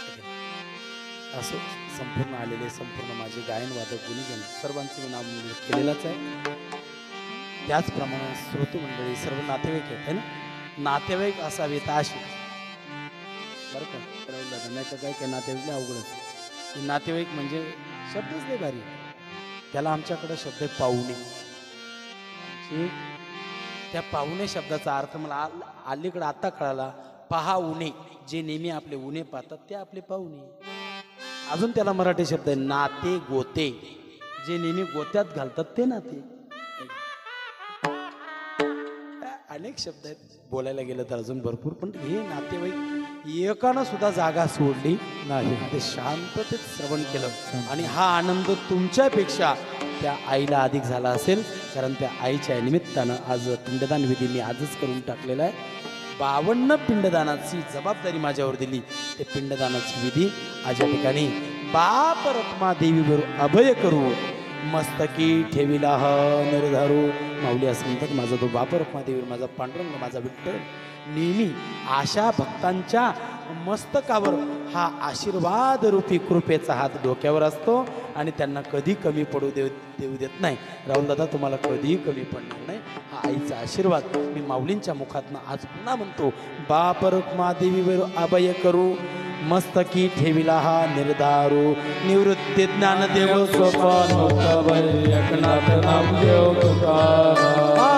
ठीक आहे. असो संपूर्ण आलेले संपूर्ण माझे गायन वादक गुणीजन सर्वांचं मी नाव उल्लेख केलेलाच आहे. त्याचप्रमाणे श्रोतू मंडळी सर्व नातेवाईक आहेत है ना. नातेवाईक असावेत अशी बरं का दादा, नाही तर काय काय नातेवाईक अवघडच. नातेवाईक म्हणजे शब्दच नाही भारी, त्याला आमच्याकडं शब्द आहे पाहुणे. त्या पाहुणे शब्दाचा अर्थ मला अलीकडे आता कळाला. पहा उणे, जे नेहमी आपले उणे पाहतात ते आपले पाहुणे. अजून त्याला मराठी शब्द आहे नाते गोते, जे नेहमी गोत्यात घालतात ते नाते. अनेक शब्द आहेत, बोलायला गेलं तर अजून भरपूर, पण हे नातेवाईक एकानं सुद्धा जागा सोडली नाही, ते शांततेत श्रवण केलं. आणि हा आनंद तुमच्यापेक्षा त्या आईला अधिक झाला असेल, कारण त्या आईच्या निमित्तानं आज पिंडदान विधी मी आजच करून टाकलेला आहे. 52 पिंडदानाची जबाबदारी माझ्यावर दिली. ते पिंडदानाची विधी आज या ठिकाणी बाप रखमा देवीवर अभय करू, मस्तकी ठेविला ह निर्धारू. माऊली असं म्हणतात, माझा तो बाप रखमा देवीवर, माझा पांडुरंग, माझा विठ्ठल नेहमी अशा भक्तांच्या मस्तकावर हा आशीर्वाद रूपी कृपेचा हात डोक्यावर असतो आणि त्यांना कधी कमी पडू देऊ देत नाही. राहुल दादा, तुम्हाला कधीही कमी पडणार नाही. हा आईचा आशीर्वाद मी माऊलींच्या मुखातनं आज पुन्हा म्हणतो. बाप रखमा देवीवर अभय करू, मस्तकी ठेविला हा निर्धारू. निवृत्ती ज्ञानदेव सोपान होता बाई एकनाथ नामदेव तुकाराम.